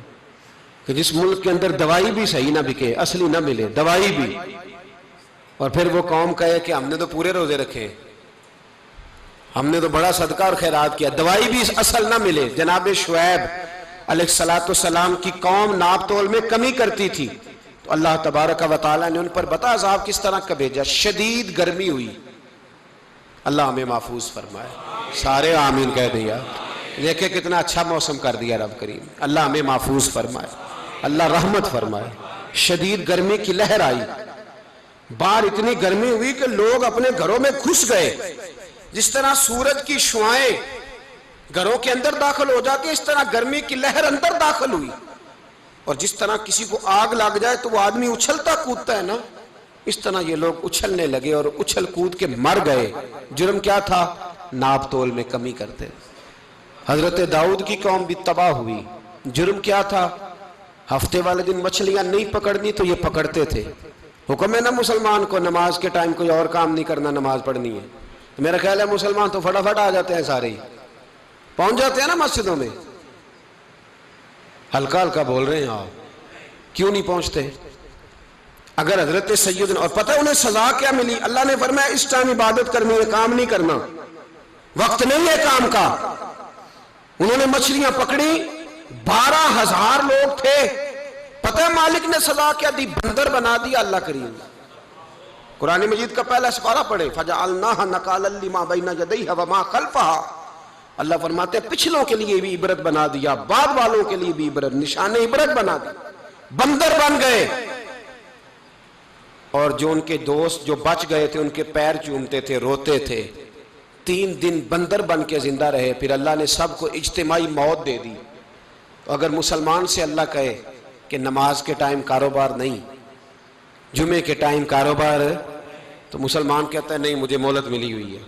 Speaker 1: کہ جس ملک کے اندر دوائی بھی صحیح نہ بکے، اصلی نہ ملے دوائی بھی، اور پھر وہ قوم کہے کہ ہم نے تو پورے روزے رکھے. ہم نے تو بڑا صدقہ اور خیرات کیا، دوائی بھی اصل نہ ملے۔ جناب شعیب علیہ السلام کی قوم ناپ تول میں کمی کرتی تھی، تو اللہ تبارک و تعالیٰ نے ان پر بتا عذاب کس طرح کا بھیجا، شدید گرمی ہوئی۔ اللہ ہمیں محفوظ فرمائے، سارے آمین کہہ دیا۔ دیکھیں کتنا اچھا موسم کر دیا رب کریم، اللہ ہمیں محفوظ فرمائے، اللہ رحمت فرمائے۔ شدید گرمی کی لہر آئی، باہر اتنی گرمی ہوئی کہ لوگ اپنے گھروں میں گھس گئے۔ جس طرح سورج کی شعائیں گھروں کے اندر داخل ہو جاتی، اس طرح گرمی کی لہر اندر داخل ہوئی۔ اور جس طرح کسی کو آگ لگ جائے تو وہ آدمی اچھلتا کودتا ہے نا، اس طرح یہ لوگ اچھلنے لگے اور اچھل کود کے مر گئے۔ جرم کیا تھا؟ ناپ تول میں کمی کرتے۔ حضرت داؤد کی قوم بھی تباہ ہوئی، جرم کیا تھا؟ ہفتے والے دن مچھلیاں نہیں پکڑنی تو یہ پکڑتے تھے۔ حکم ہے نا مسلمان کو نماز کے ٹائم کوئی اور کام نہیں کرنا، نماز پڑھنی ہے۔ میرا خیال ہے مسلمان تو فٹافٹ آ جاتے ہیں، سارے ہی پہنچ جاتے ہیں نا مسجدوں میں۔ ہلکا ہلکا بول رہے ہیں آپ، کیوں نہیں پہنچتے؟ اگر حضرت سیدنا، اور پتہ انہیں سزا کیا ملی؟ اللہ نے فرمایا اس ٹائم عبادت کرنی ہے، کام نہیں کرنا، وقت نہیں ہے کام کا۔ انہوں نے مچھلیاں پکڑی، 12,000 لوگ تھے، پتہ ہے مالک نے سزا کیا دی؟ بندر بنا دیا اللہ کریم۔ قرآن مجید کا پہلا سپارہ پڑھے، فَجَعَلْنَاهَا نَكَالًا لِمَا بَيْنَ يَدَيْهَا وَمَا خَلْفَهَا۔ اللہ فرماتے ہیں پچھلوں کے لیے بھی عبرت بنا دیا، بعد والوں کے لیے بھی عبرت، نشان عبرت بنا دیا۔ بندر بن گئے، اور جو ان کے دوست جو بچ گئے تھے ان کے پیر چومتے تھے، روتے تھے۔ 3 دن بندر بن کے زندہ رہے، پھر اللہ نے سب کو اجتماعی موت دے دی۔ تو اگر مسلمان سے اللہ کہے کہ نماز کے ٹائم کاروبار نہیں، جمعے کے ٹائم کاروبار، تو مسلمان کہتا ہے نہیں مجھے مہلت ملی ہوئی ہے۔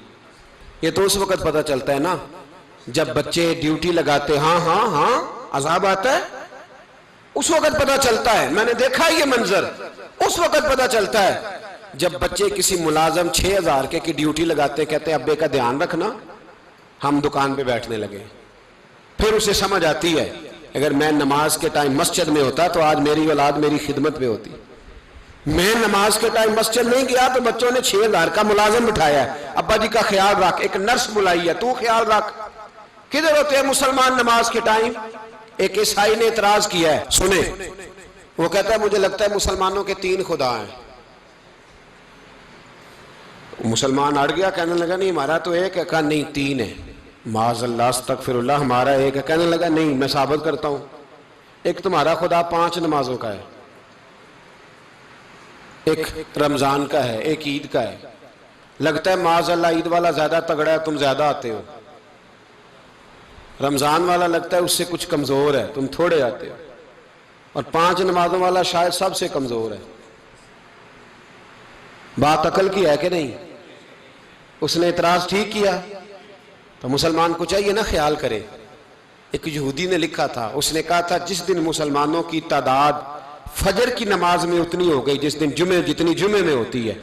Speaker 1: یہ تو اس وقت پتہ چلتا ہے نا جب بچے ڈیوٹی لگاتے، ہاں ہاں ہاں عذاب آتا ہے، اس وقت پتہ چلتا ہے۔ میں نے دیکھا یہ منظر، اس وقت پتہ چلتا ہے جب بچے کسی ملازم 6,000 کی ڈیوٹی لگاتے، کہتے ہیں ابے کا دھیان رکھنا، ہم دکان پہ بیٹھنے لگے۔ پھر اسے سمجھ آتی ہے اگر میں نماز کے ٹائم مسجد میں ہوتا تو آج میری اولاد میری خدمت پہ ہوتی۔ میں نماز کے ٹائم مسجد نہیں گیا تو بچوں نے 6,000 کا ملازم بٹھایا ہے، ابا جی کا خیال رکھ، ایک نرس بلائی ہے تو خیال رکھ۔ کدھر ہوتے ہیں مسلمان نماز کے ٹائم؟ ایک عیسائی نے اعتراض کیا ہے، سنیں، وہ کہتا ہے مجھے لگتا ہے مسلمانوں کے 3 خدا ہیں۔ مسلمان اڑ گیا، کہنے لگا نہیں ہمارا تو ایک ہے، کہا نہیں 3 ہے، معاذ اللہ استغفر اللہ، ہمارا ایک ہے۔ کہنے لگا نہیں میں ثابت کرتا ہوں، ایک تمہارا خدا 5 نمازوں کا ہے، ایک رمضان کا ہے، ایک عید کا ہے۔ لگتا ہے معاذ اللہ عید والا زیادہ تگڑا ہے، تم زیادہ آتے ہو۔ رمضان والا لگتا ہے اس سے کچھ کمزور ہے، تم تھوڑے آتے ہو۔ اور 5 نمازوں والا شاید سب سے کمزور ہے۔ بات عقل کی ہے کہ نہیں؟ اس نے اعتراض ٹھیک کیا، تو مسلمان کو چاہیے نا خیال کرے۔ ایک یہودی نے لکھا تھا، اس نے کہا تھا جس دن مسلمانوں کی تعداد فجر کی نماز میں اتنی ہو گئی جس دن جتنی جمعے میں ہوتی ہے،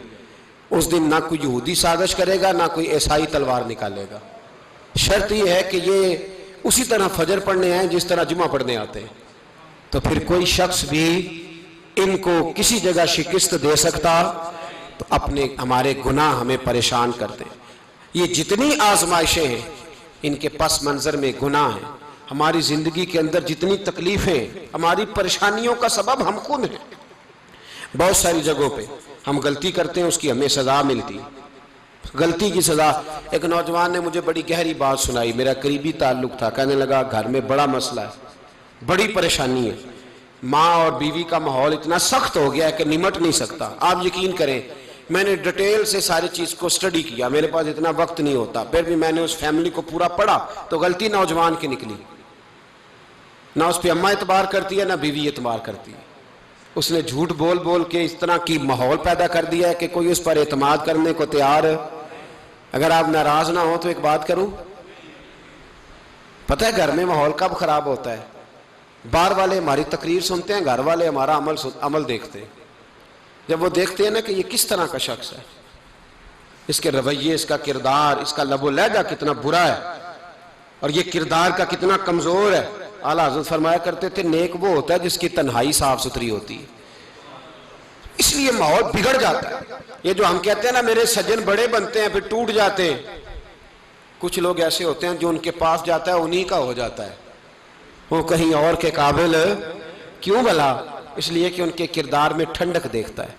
Speaker 1: اس دن نہ کوئی یہودی سازش کرے گا نہ کوئی عیسائی تلوار نکالے گا۔ شرط یہ ہے کہ یہ اسی طرح فجر پڑھنے آئیں جس طرح جمعہ پڑھنے آتے ہیں، تو پھر کوئی شخص بھی ان کو کسی جگہ شکست دے سکتا تو ہمارے گناہ ہمیں پریشان کرتے ہیں۔ یہ جتنی آزمائشیں ہیں ان کے پس منظر میں گناہ ہیں۔ ہماری زندگی کے اندر جتنی تکلیفیں، ہماری پریشانیوں کا سبب ہم خود ہیں۔ بہت ساری جگہوں پہ ہم غلطی کرتے ہیں، اس کی ہمیں سزا ملتی، غلطی کی سزا۔ ایک نوجوان نے مجھے بڑی گہری بات سنائی، میرا قریبی تعلق تھا، کہنے لگا گھر میں بڑا مسئلہ ہے، بڑی پریشانی ہے، ماں اور بیوی کا ماحول اتنا سخت ہو گیا ہے کہ نمٹ نہیں سکتا۔ آپ یقین کریں میں نے ڈیٹیل سے ساری چیز کو سٹڈی کیا، میرے پاس اتنا وقت نہیں ہوتا، پھر بھی میں نے اس فیملی کو پورا پڑھا تو غلطی نوجوان کی نکلی۔ نہ اس پہ اماں اعتبار کرتی ہے نہ بیوی اعتبار کرتی ہے۔ اس نے جھوٹ بول بول کے اس طرح کی ماحول پیدا کر دیا ہے کہ کوئی اس پر اعتماد کرنے کو تیار ہے۔ اگر آپ ناراض نہ ہو تو ایک بات کروں، پتہ ہے گھر میں ماحول کب خراب ہوتا ہے؟ باہر والے ہماری تقریر سنتے ہیں، گھر والے ہمارا عمل دیکھتے ہیں۔ جب وہ دیکھتے ہیں نا کہ یہ کس طرح کا شخص ہے، اس کے رویے، اس کا کردار، اس کا لب و لہجہ کتنا برا ہے اور یہ کردار کا کتنا کمزور ہے۔ اعلیٰ حضرت فرمایا کرتے تھے نیک وہ ہوتا ہے جس کی تنہائی صاف ستھری ہوتی ہے، اس لیے ماحول بگڑ جاتا ہے۔ یہ جو ہم کہتے ہیں نا میرے سجن بڑے بنتے ہیں پھر ٹوٹ جاتے ہیں، کچھ لوگ ایسے ہوتے ہیں جو ان کے پاس جاتا ہے انہی کا ہو جاتا ہے، وہ کہیں اور کے قابل کیوں بھلا؟ اس لیے کہ ان کے کردار میں ٹھنڈک دیکھتا ہے،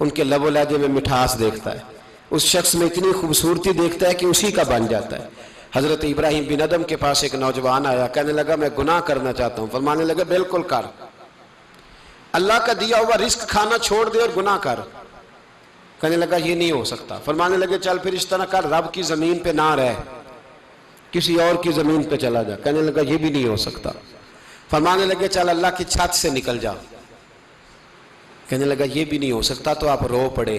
Speaker 1: ان کے لب و لہجے میں مٹھاس دیکھتا ہے، اس شخص میں اتنی خوبصورتی دیکھتا ہے کہ اسی کا بن جاتا ہے۔ حضرت ابراہیم بن ادم کے پاس ایک نوجوان آیا، کہنے لگا میں گناہ کرنا چاہتا ہوں۔ فرمانے لگا بالکل کر، اللہ کا دیا ہوا رزق کھانا چھوڑ دے اور گناہ کر۔ کہنے لگا یہ نہیں ہو سکتا۔ فرمانے لگے چل پھر اس طرح کر، رب کی زمین پہ نہ رہ، کسی اور کی زمین پہ چلا جا۔ کہنے لگا یہ بھی نہیں ہو سکتا۔ فرمانے لگے چل اللہ کی چھت سے نکل جا۔ کہنے لگا یہ بھی نہیں ہو سکتا، تو آپ رو پڑے۔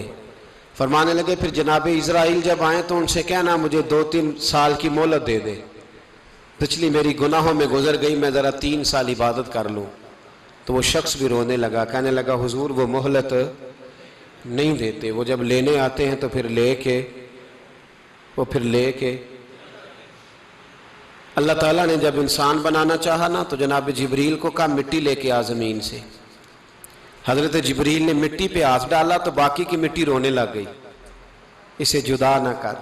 Speaker 1: فرمانے لگے پھر جناب اسرائیل جب آئیں تو ان سے کہنا مجھے 2-3 سال کی مہلت دے دے، پچھلی میری گناہوں میں گزر گئی، میں ذرا 3 سال عبادت کر لوں۔ تو وہ شخص بھی رونے لگا، کہنے لگا حضور وہ مہلت نہیں دیتے، وہ جب لینے آتے ہیں تو پھر لے کے اللہ تعالیٰ نے جب انسان بنانا چاہا نا تو جناب جبریل کو کہا مٹی لے کے آ زمین سے۔ حضرت جبریل نے مٹی پہ ہاتھ ڈالا تو باقی کی مٹی رونے لگ گئی، اسے جدا نہ کر۔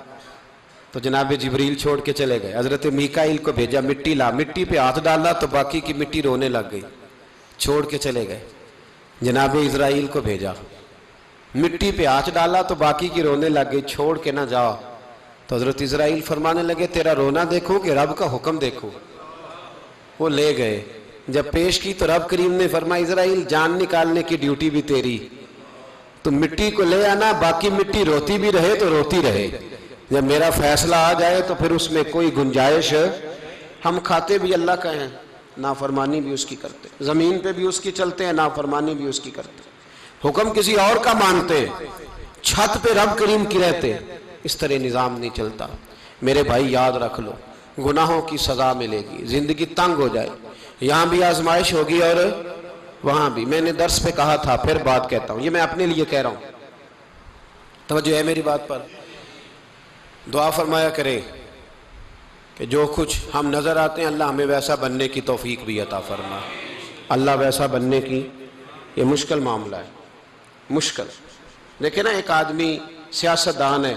Speaker 1: تو جناب جبریل چھوڑ کے چلے گئے۔ حضرت میکائیل کو بھیجا مٹی لا، مٹی پہ ہاتھ ڈالا تو باقی کی مٹی رونے لگ گئی، چھوڑ کے چلے گئے۔ جناب اسرائیل کو بھیجا، مٹی پہ ہاتھ ڈالا تو باقی کی رونے لگ گئی، چھوڑ کے نہ جاؤ۔ تو حضرت اسرائیل فرمانے لگے تیرا رونا دیکھو کہ رب کا حکم دیکھو۔ وہ لے گئے، جب پیش کی تو رب کریم نے فرمایا اسرائیل جان نکالنے کی ڈیوٹی بھی تیری، تو مٹی کو لے آنا، باقی مٹی روتی بھی رہے تو روتی رہے، جب میرا فیصلہ آ جائے تو پھر اس میں کوئی گنجائش، ہم کھاتے بھی اللہ کا ہیں، نافرمانی بھی اس کی کرتے، زمین پہ بھی اس کی چلتے ہیں، نافرمانی بھی اس کی کرتے، حکم کسی اور کا مانتے، چھت پہ رب کریم کی رہتے۔ اس طرح نظام نہیں چلتا۔ میرے بھائی یاد رکھ لو، گناہوں کی سزا ملے گی، زندگی تنگ ہو جائے، یہاں بھی آزمائش ہوگی اور وہاں بھی۔ میں نے درس پہ کہا تھا، پھر بات کہتا ہوں، یہ میں اپنے لیے کہہ رہا ہوں، توجہ ہے میری بات پر۔ دعا فرمایا کرے کہ جو کچھ ہم نظر آتے ہیں اللہ ہمیں ویسا بننے کی توفیق بھی عطا فرما۔ اللہ ویسا بننے کی، یہ مشکل معاملہ ہے، مشکل۔ دیکھیں نا ایک آدمی سیاستدان ہے،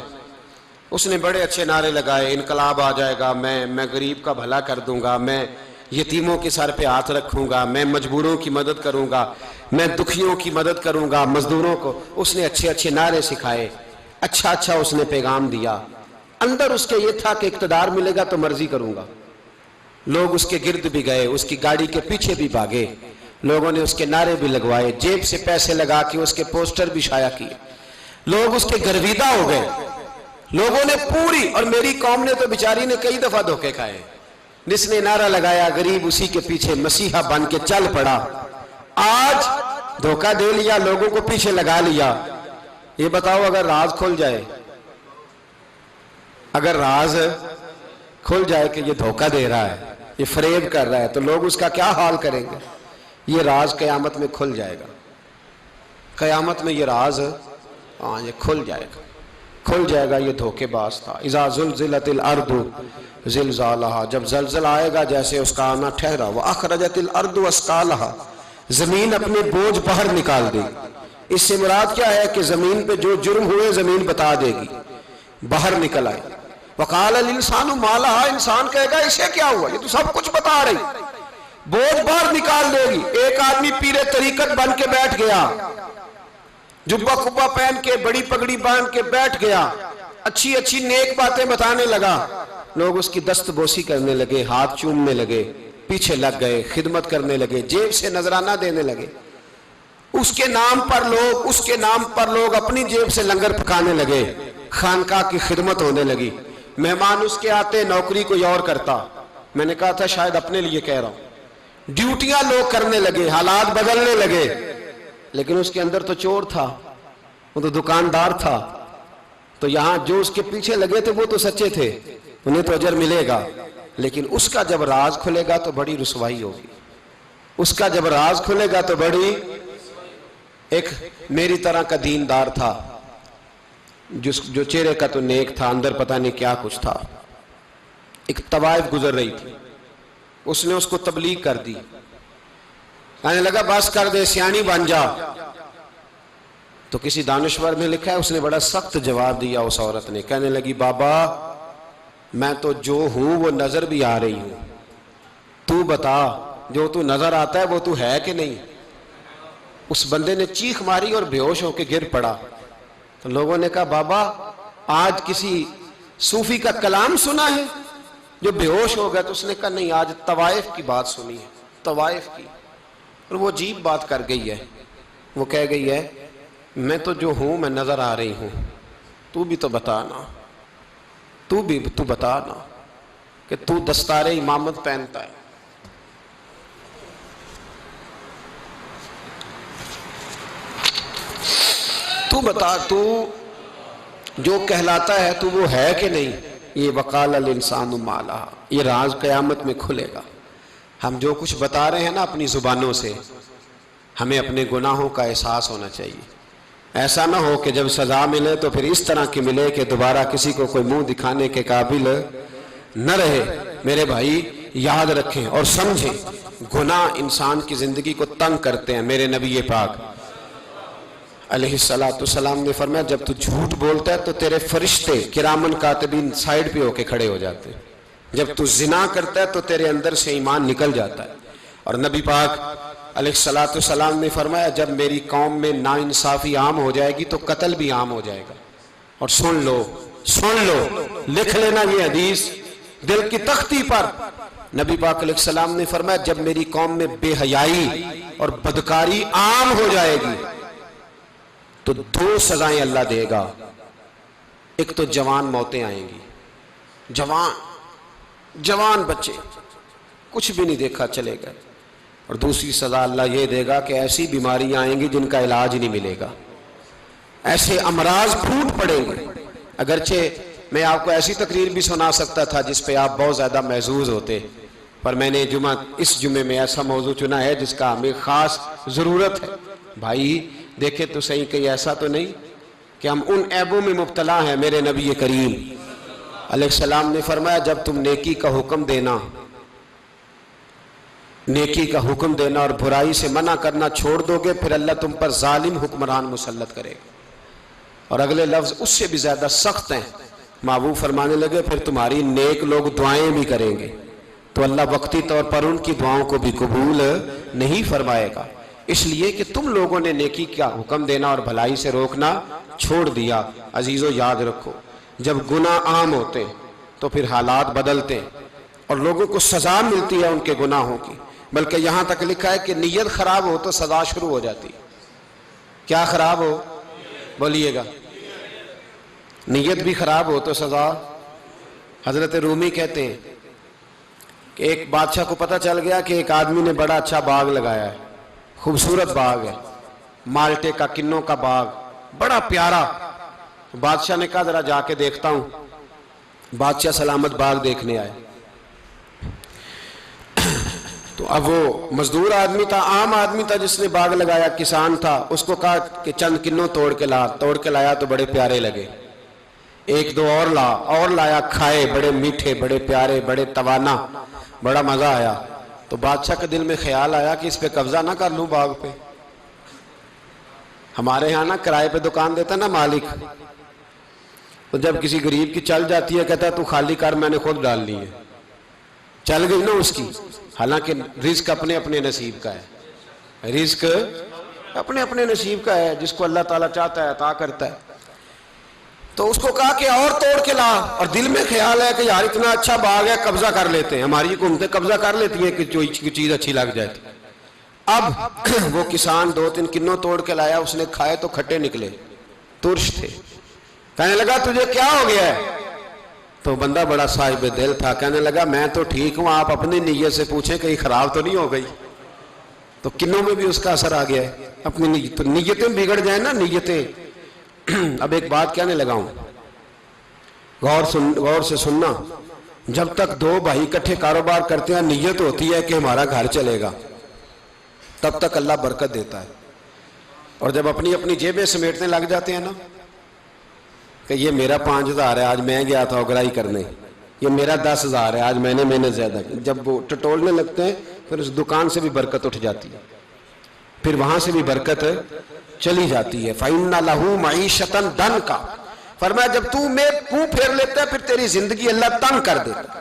Speaker 1: اس نے بڑے اچھے نعرے لگائے، انقلاب آ جائے گا، میں غریب کا بھلا کر دوں گا، میں یتیموں کے سر پہ ہاتھ رکھوں گا، میں مجبوروں کی مدد کروں گا، میں دکھیوں کی مدد کروں گا، مزدوروں کو۔ اس نے اچھے اچھے نعرے سکھائے، اچھا اس نے پیغام دیا، اندر اس کے یہ تھا کہ اقتدار ملے گا تو مرضی کروں گا۔ لوگ اس کے گرد بھی گئے، اس کی گاڑی کے پیچھے بھی بھاگے، لوگوں نے اس کے نعرے بھی لگوائے، جیب سے پیسے لگا کے اس کے پوسٹر بھی شائع کیے، لوگ اس کے گرویدہ ہو گئے، لوگوں نے پوری، اور میری قوم نے تو بیچاری نے کئی دفعہ دھوکے کھائے۔ جس نے نعرہ لگایا غریب اسی کے پیچھے مسیحا بن کے چل پڑا، آج دھوکہ دے لیا، لوگوں کو پیچھے لگا لیا۔ یہ بتاؤ اگر راز کھل جائے، اگر راز کھل جائے کہ یہ دھوکہ دے رہا ہے، یہ فریب کر رہا ہے، تو لوگ اس کا کیا حال کریں گے؟ یہ راز قیامت میں کھل جائے گا، قیامت میں یہ راز یہ کھل جائے گا، یہ دھوکے باز تھا۔ اذا زلزلت الارض زلزالہا، جب زلزلہ آئے گا جیسے اس کا آنا ٹھہرا، واخرجت الارض اثقالہا، زمین اپنے بوجھ باہر نکال دے گی۔ اس سے مراد کیا ہے کہ زمین پہ جو جرم ہوئے زمین بتا دے گی، باہر نکل آئے۔ وقال الانسان ما لہا، انسان کہے گا اسے کیا ہوا، یہ تو سب کچھ بتا رہی، بوجھ باہر نکال دے گی۔ ایک آدمی پیر طریقت بن کے بیٹھ گیا، جبہ کبہ پہن کے بڑی پگڑی باندھ کے بیٹھ گیا، اچھی اچھی نیک باتیں بتانے لگا، لوگ اس کی دست بوسی کرنے لگے، ہاتھ چومنے لگے، پیچھے لگ گئے، خدمت کرنے لگے، جیب سے نذرانہ دینے لگے، اس کے نام پر لوگ اپنی جیب سے لنگر پکانے لگے، خانقاہ کی خدمت ہونے لگی، مہمان اس کے آتے، نوکری کوئی اور کرتا۔ میں نے کہا تھا شاید اپنے لیے کہہ رہا ہوں، ڈیوٹیاں لوگ کرنے لگے، حالات بدلنے لگے، لیکن اس کے اندر تو چور تھا، وہ تو دکاندار تھا، تو یہاں جو اس کے پیچھے لگے تھے وہ تو سچے تھے، انہیں تو اجر ملے گا، لیکن اس کا جب راز کھلے گا تو بڑی رسوائی ہوگی، اس کا جب راز کھلے گا تو بڑی۔ ایک میری طرح کا دیندار تھا، جو چہرے کا تو نیک تھا، اندر پتہ نہیں کیا کچھ تھا۔ ایک طوائف گزر رہی تھی، اس نے اس کو تبلیغ کر دی، کہنے لگا بس کر دے، سیانی بن جا۔ تو کسی دانشور میں لکھا ہے اس نے بڑا سخت جواب دیا، اس عورت نے کہنے لگی بابا میں تو جو ہوں وہ نظر بھی آ رہی ہوں، تو بتا جو تو نظر آتا ہے وہ تو ہے کہ نہیں؟ اس بندے نے چیخ ماری اور بے ہوش ہو کے گر پڑا۔ تو لوگوں نے کہا بابا آج کسی صوفی کا کلام سنا ہے جو بے ہوش ہو گیا؟ تو اس نے کہا نہیں، آج طوائف کی بات سنی ہے، طوائف کی۔ اور وہ عجیب بات کر گئی ہے، وہ کہہ گئی ہے میں تو جو ہوں میں نظر آ رہی ہوں، تو بھی تو بتانا، تو بتانا کہ تو دستار امامت پہنتا ہے۔ تو بتا تو جو کہلاتا ہے تو وہ ہے کہ نہیں؟ یہ وقال الانسان ما لہا، یہ راز قیامت میں کھلے گا۔ ہم جو کچھ بتا رہے ہیں نا اپنی زبانوں سے، ہمیں اپنے گناہوں کا احساس ہونا چاہیے۔ ایسا نہ ہو کہ جب سزا ملے تو پھر اس طرح کی ملے کہ دوبارہ کسی کو کوئی منہ دکھانے کے قابل نہ رہے۔ میرے بھائی یاد رکھیں اور سمجھیں، گناہ انسان کی زندگی کو تنگ کرتے ہیں۔ میرے نبی پاک علیہ السلام نے فرمایا جب تو جھوٹ بولتا ہے تو تیرے فرشتے کرامن کاتبین سائیڈ پہ ہو کے کھڑے ہو جاتے ہیں، جب تو زنا کرتا ہے تو تیرے اندر سے ایمان نکل جاتا ہے۔ اور نبی پاک علیہ السلام نے فرمایا جب میری قوم میں ناانصافی عام ہو جائے گی تو قتل بھی عام ہو جائے گا۔ اور سن لو لکھ لینا یہ حدیث دل کی تختی پر، نبی پاک علیہ السلام نے فرمایا جب میری قوم میں بے حیائی اور بدکاری عام ہو جائے گی تو دو سزائیں اللہ دے گا۔ ایک تو جوان موتیں آئیں گی، جوان بچے کچھ بھی نہیں دیکھا چلے گئے، اور دوسری سزا اللہ یہ دے گا کہ ایسی بیماریاں آئیں گی جن کا علاج نہیں ملے گا، ایسے امراض پھوٹ پڑیں گے۔ اگرچہ میں آپ کو ایسی تقریر بھی سنا سکتا تھا جس پہ آپ بہت زیادہ محظوظ ہوتے، پر میں نے اس جمعے میں ایسا موضوع چنا ہے جس کا ہمیں خاص ضرورت ہے۔ بھائی دیکھے تو صحیح کہ ایسا تو نہیں کہ ہم ان عیبوں میں مبتلا ہیں۔ میرے نبی کریم علیہ السلام نے فرمایا جب تم نیکی کا حکم دینا اور برائی سے منع کرنا چھوڑ دو گے پھر اللہ تم پر ظالم حکمران مسلط کرے گا۔ اور اگلے لفظ اس سے بھی زیادہ سخت ہیں، محبوب فرمانے لگے پھر تمہاری نیک لوگ دعائیں بھی کریں گے تو اللہ وقتی طور پر ان کی دعاؤں کو بھی قبول نہیں فرمائے گا، اس لیے کہ تم لوگوں نے نیکی کا حکم دینا اور بھلائی سے روکنا چھوڑ دیا۔ عزیزو یاد رکھو جب گناہ عام ہوتے تو پھر حالات بدلتے اور لوگوں کو سزا ملتی ہے ان کے گناہوں کی، بلکہ یہاں تک لکھا ہے کہ نیت خراب ہو تو سزا شروع ہو جاتی۔ کیا خراب ہو؟ بولیے گا۔ نیت بھی خراب ہو تو سزا۔ حضرت رومی کہتے ہیں کہ ایک بادشاہ کو پتہ چل گیا کہ ایک آدمی نے بڑا اچھا باغ لگایا ہے، خوبصورت باغ ہے، مالٹے کا کنوں کا باغ بڑا پیارا۔ بادشاہ نے کہا ذرا جا کے دیکھتا ہوں۔ بادشاہ سلامت باغ دیکھنے آئے تو اب وہ مزدور آدمی تھا، عام آدمی تھا جس نے باغ لگایا، کسان تھا، اس کو کہا کہ چند کنوں توڑ کے لایا تو بڑے پیارے لگے، ایک دو اور لایا، کھائے، بڑے میٹھے، بڑے پیارے، بڑے توانا، بڑا مزہ آیا۔ تو بادشاہ کے دل میں خیال آیا کہ اس پہ قبضہ نہ کر لوں باغ پہ۔ ہمارے ہاں نا کرائے پہ دکان دیتا نا مالک، تو جب کسی غریب کی چل جاتی ہے کہتا ہے تو خالی کر، میں نے خود ڈال لی ہے، چل گئی نا اس کی۔ حالانکہ رزق اپنے اپنے نصیب کا ہے، رزق اپنے اپنے نصیب کا ہے، جس کو اللہ تعالیٰ چاہتا ہے عطا کرتا ہے۔ تو اس کو کہا کہ اور توڑ کے لا، اور دل میں خیال ہے کہ یار اتنا اچھا باغ ہے قبضہ کر لیتے ہیں، ہماری حکومتیں قبضہ کر لیتی ہیں کہ جو چیز اچھی لگ جائے۔ اب وہ کسان دو تین کنوں توڑ کے لایا، اس نے کھائے تو کھٹے نکلے، ترش تھے۔ کہنے لگا تجھے کیا ہو گیا ہے؟ تو بندہ بڑا صاحب دل تھا، کہنے لگا میں تو ٹھیک ہوں، آپ اپنی نیت سے پوچھیں کہیں خراب تو نہیں ہو گئی۔ تو کنوں میں بھی اس کا اثر آ گیا ہے، اپنی نیتیں بگڑ جائیں نا، نیتیں۔ اب ایک بات کہنے لگا ہوں، غور سے سننا، جب تک دو بھائی اکٹھے کاروبار کرتے ہیں نیت ہوتی ہے کہ ہمارا گھر چلے گا، تب تک اللہ برکت دیتا ہے۔ اور جب اپنی اپنی جیبیں سمیٹنے لگ جاتے ہیں نا کہ یہ میرا 5000 ہے، آج میں گیا تھا اگرائی کرنے، یہ میرا 10000 ہے، آج میں نے محنت زیادہ کی، جب وہ ٹٹولنے لگتے ہیں پھر اس دکان سے بھی برکت اٹھ جاتی ہے، پھر وہاں سے بھی برکت چلی جاتی ہے۔ فَإِنَّ لَهُ مَعِيشَةً ضَنْكَ، فرمایا جب تو میں منہ پھیر لیتا ہے پھر تیری زندگی اللہ تنگ کر دیتا،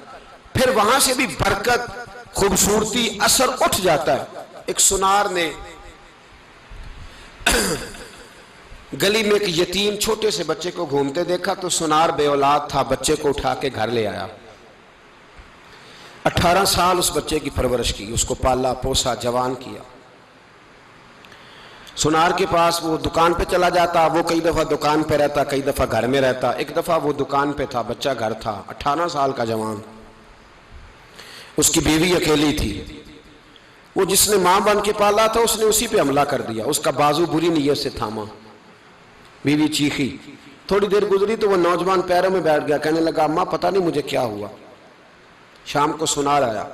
Speaker 1: پھر وہاں سے بھی برکت، خوبصورتی، اثر اٹھ جاتا ہے۔ ایک سنار نے گلی میں ایک یتیم چھوٹے سے بچے کو گھومتے دیکھا تو سنار بے اولاد تھا، بچے کو اٹھا کے گھر لے آیا، 18 سال اس بچے کی پرورش کی، اس کو پالا پوسا، جوان کیا۔ سنار کے پاس وہ دکان پہ چلا جاتا، وہ کئی دفعہ دکان پہ رہتا، کئی دفعہ گھر میں رہتا۔ ایک دفعہ وہ دکان پہ تھا، بچہ گھر تھا، 18 سال کا جوان، اس کی بیوی اکیلی تھی۔ وہ جس نے ماں بن کے پالا تھا اس نے اسی پہ حملہ کر دیا، اس کا بازو بری نیت سے تھاما، بیوی چیخی۔ تھوڑی دیر گزری تو وہ نوجوان پیروں میں بیٹھ گیا، کہنے لگا اماں پتہ نہیں مجھے کیا ہوا۔ شام کو سنار آیا،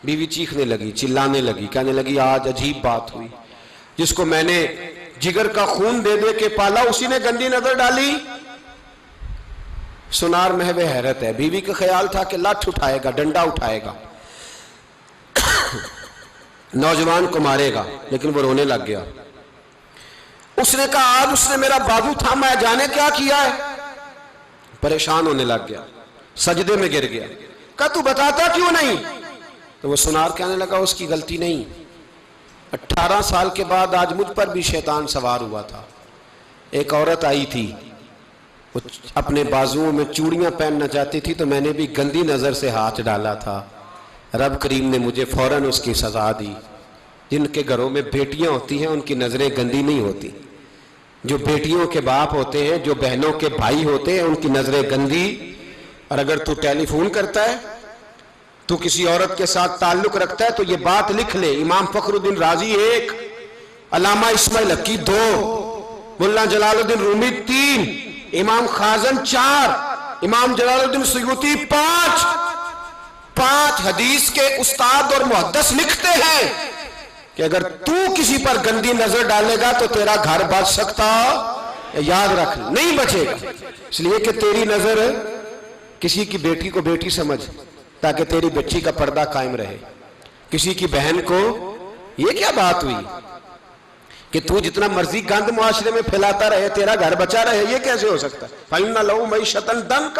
Speaker 1: بیوی چیخنے لگی، چلانے لگی، کہنے لگی آج عجیب بات ہوئی، جس کو میں نے جگر کا خون دے دے کے پالا اسی نے گندی نظر ڈالی۔ سنار محو حیرت ہے، بیوی کا خیال تھا کہ لاٹھ اٹھائے گا، ڈنڈا اٹھائے گا، نوجوان کو مارے گا، لیکن وہ رونے لگ گیا۔ اس نے کہا آج اس نے میرا بازو تھاما ہے، جانے کیا کیا ہے؟ پریشان ہونے لگ گیا، سجدے میں گر گیا، کہا تو بتاتا کیوں نہیں؟ تو وہ سنار کہنے لگا اس کی غلطی نہیں، 18 سال کے بعد آج مجھ پر بھی شیطان سوار ہوا تھا۔ ایک عورت آئی تھی، وہ اپنے بازوؤں میں چوڑیاں پہننا چاہتی تھی تو میں نے بھی گندی نظر سے ہاتھ ڈالا تھا، رب کریم نے مجھے فوراً اس کی سزا دی۔ جن کے گھروں میں بیٹیاں ہوتی ہیں ان کی نظریں گندی نہیں ہوتی، جو بیٹیوں کے باپ ہوتے ہیں، جو بہنوں کے بھائی ہوتے ہیں، ان کی نظریں گندی۔ اور اگر تو ٹیلی فون کرتا ہے، تو کسی عورت کے ساتھ تعلق رکھتا ہے تو یہ بات لکھ لے، امام فخر الدین رازی 1، علامہ اسماعیل حقی 2، ملا جلال الدین رومی 3، امام خازن 4، امام جلال الدین سیوطی 5 حدیث کے استاد اور محدث لکھتے ہیں کہ اگر تو کسی پر گندی نظر ڈالے گا تو تیرا گھر بچ سکتا، یاد رکھ نہیں بچے گا، اس لیے کہ تیری نظر کسی کی بیٹی کو بیٹی سمجھ تاکہ تیری بچی کا پردہ قائم رہے، کسی کی بہن کو۔ یہ کیا بات ہوئی کہ تو جتنا مرضی گند معاشرے میں پھیلاتا رہے تیرا گھر بچا رہے؟ یہ کیسے ہو سکتا ہے؟ فَإِنَّ لَهُ مَعِيشَةً ضَنْكَ،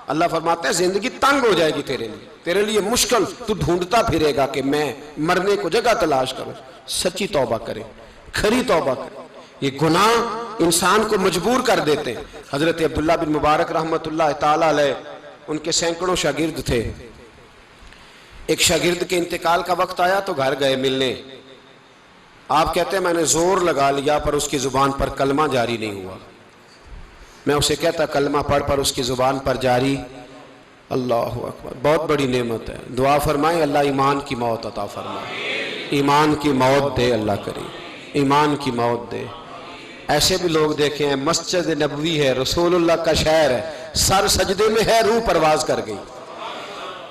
Speaker 1: اللہ فرماتے ہیں زندگی تنگ ہو جائے گی تیرے لیے مشکل، تو ڈھونڈتا پھرے گا کہ میں مرنے کو جگہ تلاش کروں۔ سچی توبہ کرے، کھری توبہ کرے۔ یہ گناہ انسان کو مجبور کر دیتے ہیں۔ حضرت عبداللہ بن مبارک رحمت اللہ تعالیٰ علیہ، ان کے سینکڑوں شاگرد تھے، ایک شاگرد کے انتقال کا وقت آیا تو گھر گئے ملنے۔ آپ کہتے ہیں میں نے زور لگا لیا پر اس کی زبان پر کلمہ جاری نہیں ہوا۔ میں اسے کہتا کلمہ پڑھ پر اس کی زبان پر جاری۔ اللہ اکبر، بہت بڑی نعمت ہے، دعا فرمائیں اللہ ایمان کی موت عطا فرمائے، ایمان کی موت دے اللہ کریم، ایمان کی موت دے۔ ایسے بھی لوگ دیکھے ہیں، مسجد نبوی ہے، رسول اللہ کا شہر ہے، سر سجدے میں ہے، روح پرواز کر گئی،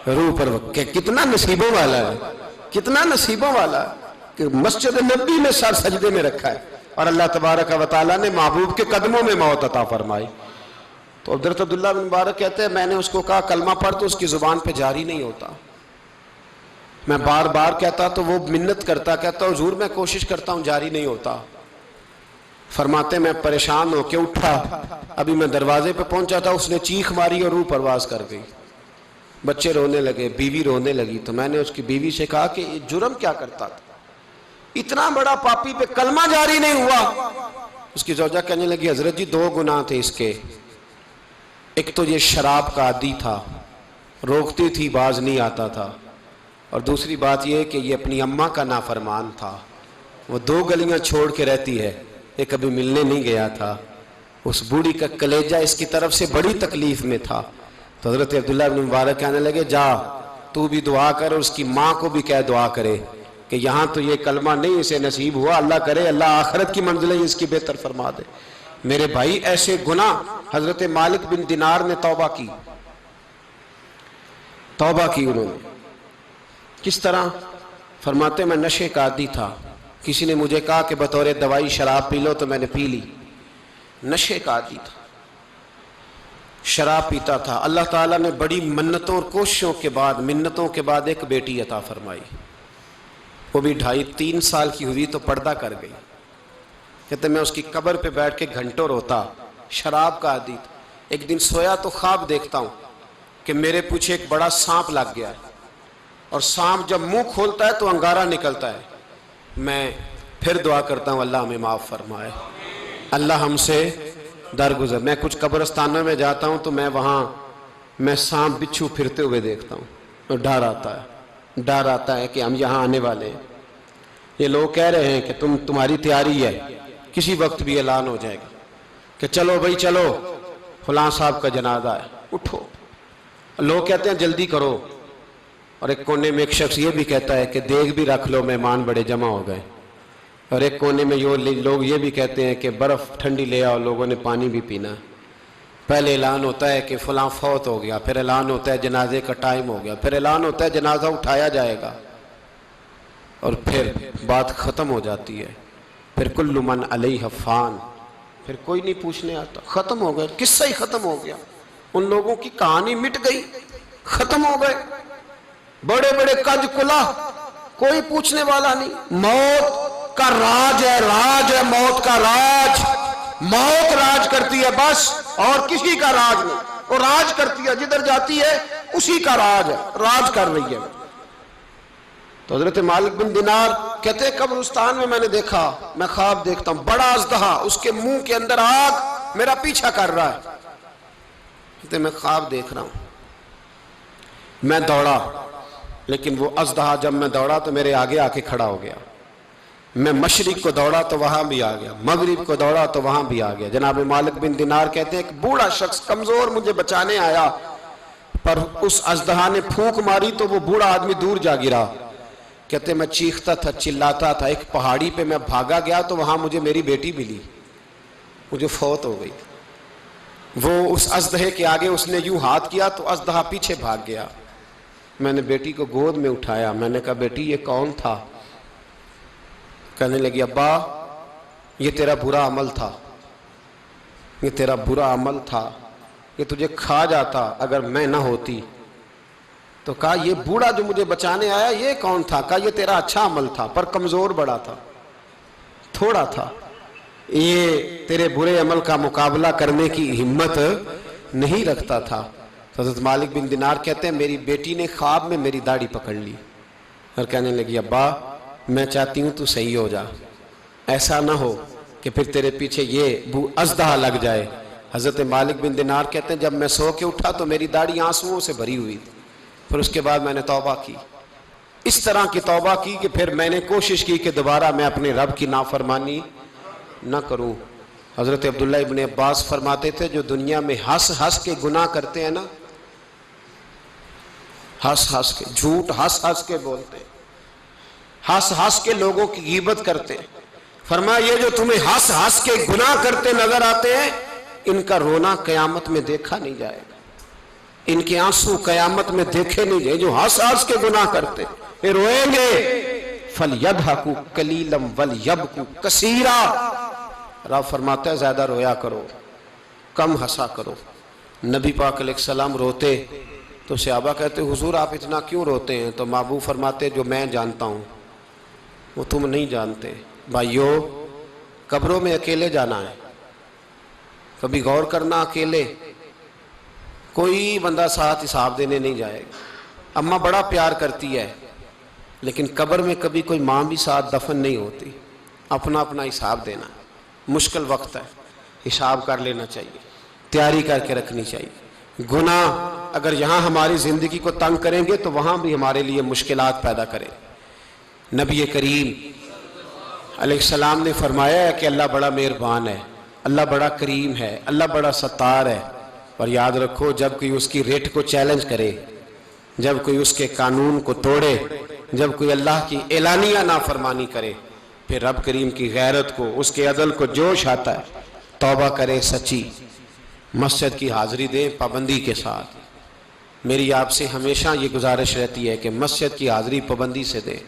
Speaker 1: روح پرواز۔ کتنا نصیبوں والا ہے، کتنا نصیبوں والا ہے کہ مسجد نبوی میں سر سجدے میں رکھا ہے اور اللہ تبارک و تعالیٰ نے محبوب کے قدموں میں موت عطا فرمائی۔ تو حضرت عبداللہ بن مبارک کہتے ہیں میں نے اس کو کہا کلمہ پڑھ تو اس کی زبان پہ جاری نہیں ہوتا۔ میں بار بار کہتا تو وہ منت کرتا، کہتا حضور میں کوشش کرتا ہوں جاری نہیں ہوتا۔ فرماتے میں پریشان ہو کے اٹھا، ابھی میں دروازے پہ پہنچا تھا اس نے چیخ ماری اور روح پرواز کر گئی۔ بچے رونے لگے، بیوی رونے لگی، تو میں نے اس کی بیوی سے کہا کہ یہ جرم کیا کرتا تھا، اتنا بڑا پاپی پہ کلمہ جاری نہیں ہوا۔ اس کی زوجہ کہنے لگی حضرت جی 2 گناہ تھے اس کے، ایک تو یہ شراب کا عادی تھا، روکتی تھی باز نہیں آتا تھا، اور دوسری بات یہ کہ یہ اپنی اماں کا نافرمان تھا، وہ 2 گلیاں چھوڑ کے رہتی ہے، یہ کبھی ملنے نہیں گیا تھا۔ اس بوڑھی کا کلیجہ اس کی طرف سے بڑی تکلیف میں تھا۔ تو حضرت عبداللہ بن مبارک کہنے لگے جا تو بھی دعا کر اور اس کی ماں کو بھی کہہ دعا کرے کہ یہاں تو یہ کلمہ نہیں اسے نصیب ہوا، اللہ کرے اللہ آخرت کی منزلیں اس کی بہتر فرما دے۔ میرے بھائی ایسے گناہ، حضرت مالک بن دینار نے توبہ کی انہوں نے۔ کس طرح؟ فرماتے میں نشے کا عادی تھا، کسی نے مجھے کہا کہ بطور دوائی شراب پی لو تو میں نے پی لی، نشے کا عادی تھا، شراب پیتا تھا۔ اللہ تعالیٰ نے بڑی منتوں اور کوششوں کے بعد، منتوں کے بعد ایک بیٹی عطا فرمائی، وہ بھی 2.5-3 سال کی ہوئی تو پردہ کر گئی۔ کہتے میں اس کی قبر پہ بیٹھ کے گھنٹوں روتا، شراب کا عادی تھا۔ ایک دن سویا تو خواب دیکھتا ہوں کہ میرے پیچھے ایک بڑا سانپ لگ گیا ہے، اور سانپ جب منہ کھولتا ہے تو انگارہ نکلتا ہے۔ میں پھر دعا کرتا ہوں اللہ ہمیں معاف فرمائے، اللہ ہم سے درگزر۔ میں کچھ قبرستانوں میں جاتا ہوں تو میں سانپ بچھو پھرتے ہوئے دیکھتا ہوں، اور ڈر آتا ہے کہ ہم یہاں آنے والے ہیں۔ یہ لوگ کہہ رہے ہیں کہ تمہاری تیاری ہے، کسی وقت بھی اعلان ہو جائے گا کہ چلو بھائی چلو، فلاں صاحب کا جنازہ ہے، اٹھو۔ لوگ کہتے ہیں جلدی کرو، اور ایک کونے میں ایک شخص یہ بھی کہتا ہے کہ دیگ بھی رکھ لو، مہمان بڑے جمع ہو گئے۔ اور ایک کونے میں لوگ یہ بھی کہتے ہیں کہ برف ٹھنڈی لے آؤ، لوگوں نے پانی بھی پینا۔ پہلے اعلان ہوتا ہے کہ فلاں فوت ہو گیا، پھر اعلان ہوتا ہے جنازے کا ٹائم ہو گیا، پھر اعلان ہوتا ہے جنازہ اٹھایا جائے گا، اور پھر بات ختم ہو جاتی ہے۔ پھر کل من علیہ فان، پھر کوئی نہیں پوچھنے آتا، ختم ہو گئے، قصہ ہی ختم ہو گیا۔ ان لوگوں کی کہانی مٹ گئی، ختم ہو گئے، بڑے بڑے کج کلا، کوئی پوچھنے والا نہیں۔ موت کا راج ہے موت کا راج، موت راج کرتی ہے بس، اور کسی کا راج نہیں۔ وہ راج کرتی ہے، جدھر جاتی ہے اسی کا راج ہے، راج کر رہی ہے۔ تو حضرت مالک بن دینار کہتے ہیں قبرستان میں نے دیکھا، میں خواب دیکھتا ہوں بڑا اژدہا، اس کے منہ کے اندر آگ میرا پیچھا کر رہا ہے۔ کہتے میں خواب دیکھ رہا ہوں، میں دوڑا، لیکن وہ اژدہا جب میں دوڑا تو میرے آگے آ کے کھڑا ہو گیا۔ میں مشرق کو دوڑا تو وہاں بھی آ گیا، مغرب کو دوڑا تو وہاں بھی آ گیا۔ جناب مالک بن دینار کہتے ہیں ایک بوڑھا شخص کمزور مجھے بچانے آیا، پر اس اژدہا نے پھونک ماری تو وہ بوڑھا آدمی دور جا گرا۔ کہتے میں چیختا تھا، چلاتا تھا، ایک پہاڑی پہ میں بھاگا گیا تو وہاں مجھے میری بیٹی ملی، مجھے فوت ہو گئی۔ وہ اس اژدہے کے آگے اس نے یوں ہاتھ کیا تو اژدہا پیچھے بھاگ گیا۔ میں نے بیٹی کو گود میں اٹھایا، میں نے کہا بیٹی یہ کون تھا؟ کہنے لگی ابا یہ تیرا برا عمل تھا، یہ تیرا برا عمل تھا، یہ تجھے کھا جاتا اگر میں نہ ہوتی۔ تو کہا یہ بوڑھا جو مجھے بچانے آیا یہ کون تھا؟ کہا یہ تیرا اچھا عمل تھا، پر کمزور بڑا تھا، تھوڑا تھا، یہ تیرے برے عمل کا مقابلہ کرنے کی ہمت نہیں رکھتا تھا۔ حضرت مالک بن دینار کہتے ہیں میری بیٹی نے خواب میں میری داڑھی پکڑ لی اور کہنے لگی ابا میں چاہتی ہوں تو صحیح ہو جا، ایسا نہ ہو کہ پھر تیرے پیچھے یہ اژدہا لگ جائے۔ حضرت مالک بن دینار کہتے ہیں جب میں سو کے اٹھا تو میری داڑھی آنسوؤں سے بھری ہوئی تھی، پھر اس کے بعد میں نے توبہ کی، اس طرح کی توبہ کی کہ پھر میں نے کوشش کی کہ دوبارہ میں اپنے رب کی نافرمانی نہ کروں۔ حضرت عبداللہ ابن عباس فرماتے تھے جو دنیا میں ہنس ہنس کے گناہ کرتے ہیں نا، ہنس ہنس کے، جھوٹ ہنس ہنس کے بولتے ہیں، ہنس ہنس کے لوگوں کی غیبت کرتے ہیں، فرمایا یہ جو تمہیں ہنس ہنس کے گناہ کرتے نظر آتے ہیں ان کا رونا قیامت میں دیکھا نہیں جائے گا، ان کے آنسو قیامت میں دیکھے نہیں جائے۔ جو ہنس ہنس کے گناہ کرتے یہ روئیں گے، فَلْيَضْحَكُوا قَلِيلًا وَلْيَبْكُوا كَثِيرًا، رب فرماتا ہے زیادہ رویا کرو کم ہنسا کرو۔ نبی پاک علیہ السلام روتے تو صحابہ کہتے حضور آپ اتنا کیوں روتے ہیں؟ تو محبوب فرماتے جو میں جانتا ہوں وہ تم نہیں جانتے۔ بھائیو قبروں میں اکیلے جانا ہے، کبھی غور کرنا، اکیلے کوئی بندہ ساتھ حساب دینے نہیں جائے گا۔ اماں بڑا پیار کرتی ہے لیکن قبر میں کبھی کوئی ماں بھی ساتھ دفن نہیں ہوتی، اپنا اپنا حساب دینا، مشکل وقت ہے، حساب کر لینا چاہیے، تیاری کر کے رکھنی چاہیے۔ گناہ اگر یہاں ہماری زندگی کو تنگ کریں گے تو وہاں بھی ہمارے لیے مشکلات پیدا کریں۔ نبی کریم علیہ السلام نے فرمایا ہے کہ اللہ بڑا مہربان ہے، اللہ بڑا کریم ہے، اللہ بڑا ستار ہے، اور یاد رکھو جب کوئی اس کی ریٹ کو چیلنج کرے، جب کوئی اس کے قانون کو توڑے، جب کوئی اللہ کی اعلانیہ نافرمانی کرے، پھر رب کریم کی غیرت کو، اس کے عدل کو جوش آتا ہے، توبہ کرے سچی، مسجد کی حاضری دیں پابندی کے ساتھ۔ میری آپ سے ہمیشہ یہ گزارش رہتی ہے کہ مسجد کی حاضری پابندی سے دیں۔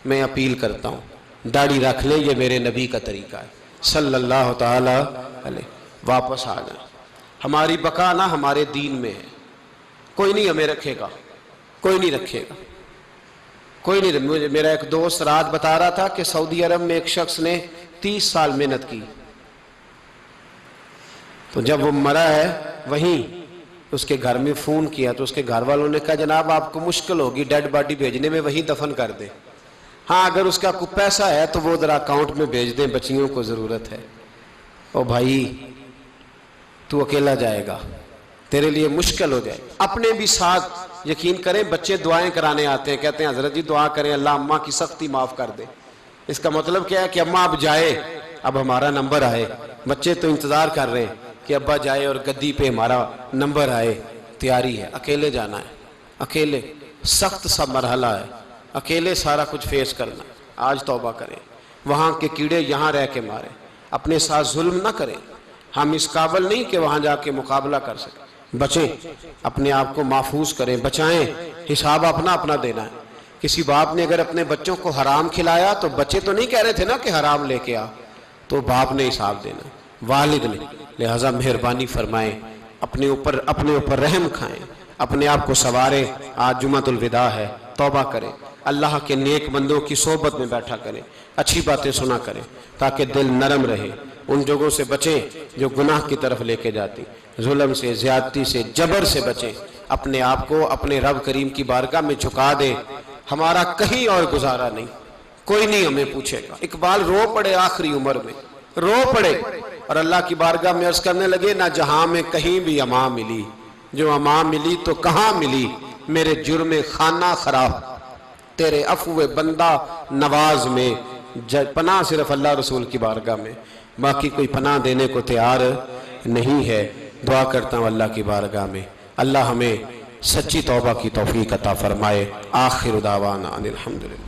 Speaker 1: میں اپیل کرتا ہوں داڑھی رکھ لیں، یہ میرے نبی کا طریقہ ہے صلی اللہ تعالی علیہ۔ واپس آ جائیں، ہماری بقا نہ ہمارے دین میں ہے، کوئی نہیں ہمیں رکھے گا، کوئی نہیں رکھے گا، کوئی نہیں۔ میرا ایک دوست رات بتا رہا تھا کہ سعودی عرب میں ایک شخص نے 30 سال محنت کی، تو جب وہ مرا ہے وہیں اس کے گھر میں فون کیا تو اس کے گھر والوں نے کہا جناب آپ کو مشکل ہوگی ڈیڈ باڈی بھیجنے میں، وہیں دفن کر دیں، ہاں اگر اس کا کوئی پیسہ ہے تو وہ ذرا اکاؤنٹ میں بھیج دیں، بچیوں کو ضرورت ہے۔ او بھائی تو اکیلا جائے گا، تیرے لیے مشکل ہو جائے۔ اپنے بھی ساتھ یقین کریں، بچے دعائیں کرانے آتے ہیں، کہتے ہیں حضرت جی دعا کریں اللہ اماں کی سختی معاف کر دے۔ اس کا مطلب کیا ہے کہ اماں اب جائے، اب ہمارا نمبر آئے۔ بچے تو انتظار کر رہے ہیں کہ ابا جائے اور گدی پہ ہمارا نمبر آئے، تیاری ہے۔ اکیلے جانا ہے، اکیلے، سخت سا مرحلہ ہے، اکیلے سارا کچھ فیس کرنا۔ آج توبہ کریں، وہاں کے کیڑے یہاں رہ کے ماریں، اپنے ساتھ ظلم نہ کریں۔ ہم اس قابل نہیں کہ وہاں جا کے مقابلہ کر سکیں۔ بچیں، اپنے آپ کو محفوظ کریں، بچائیں، حساب اپنا اپنا دینا ہے۔ کسی باپ نے اگر اپنے بچوں کو حرام کھلایا تو بچے تو نہیں کہہ رہے تھے نا کہ حرام لے کے آ، تو باپ نے حساب دینا، والد نے۔ لہٰذا مہربانی فرمائیں، اپنے اوپر رحم کھائیں، اپنے آپ کو سنواریں۔ آج جمعۃ الوداع ہے، توبہ کریں، اللہ کے نیک بندوں کی صحبت میں بیٹھا کریں، اچھی باتیں سنا کریں تاکہ دل نرم رہے۔ ان جگہوں سے بچیں جو گناہ کی طرف لے کے جاتی، ظلم سے، زیادتی سے، جبر سے بچیں۔ اپنے آپ کو اپنے رب کریم کی بارگاہ میں جھکا دیں، ہمارا کہیں اور گزارا نہیں، کوئی نہیں ہمیں پوچھے گا۔ اقبال رو پڑے آخری عمر میں، رو پڑے اور اللہ کی بارگاہ میں عرض کرنے لگے نہ جہاں میں کہیں بھی امان ملی، جو امان ملی تو کہاں ملی، میرے جرم خانہ خراب، تیرے عفو بندہ نواز میں، پناہ صرف اللہ رسول کی بارگاہ میں، باقی کوئی پناہ دینے کو تیار نہیں ہے۔ دعا کرتا ہوں اللہ کی بارگاہ میں اللہ ہمیں سچی توبہ کی توفیق عطا فرمائے۔ آخر دعوانا ان الحمدللہ۔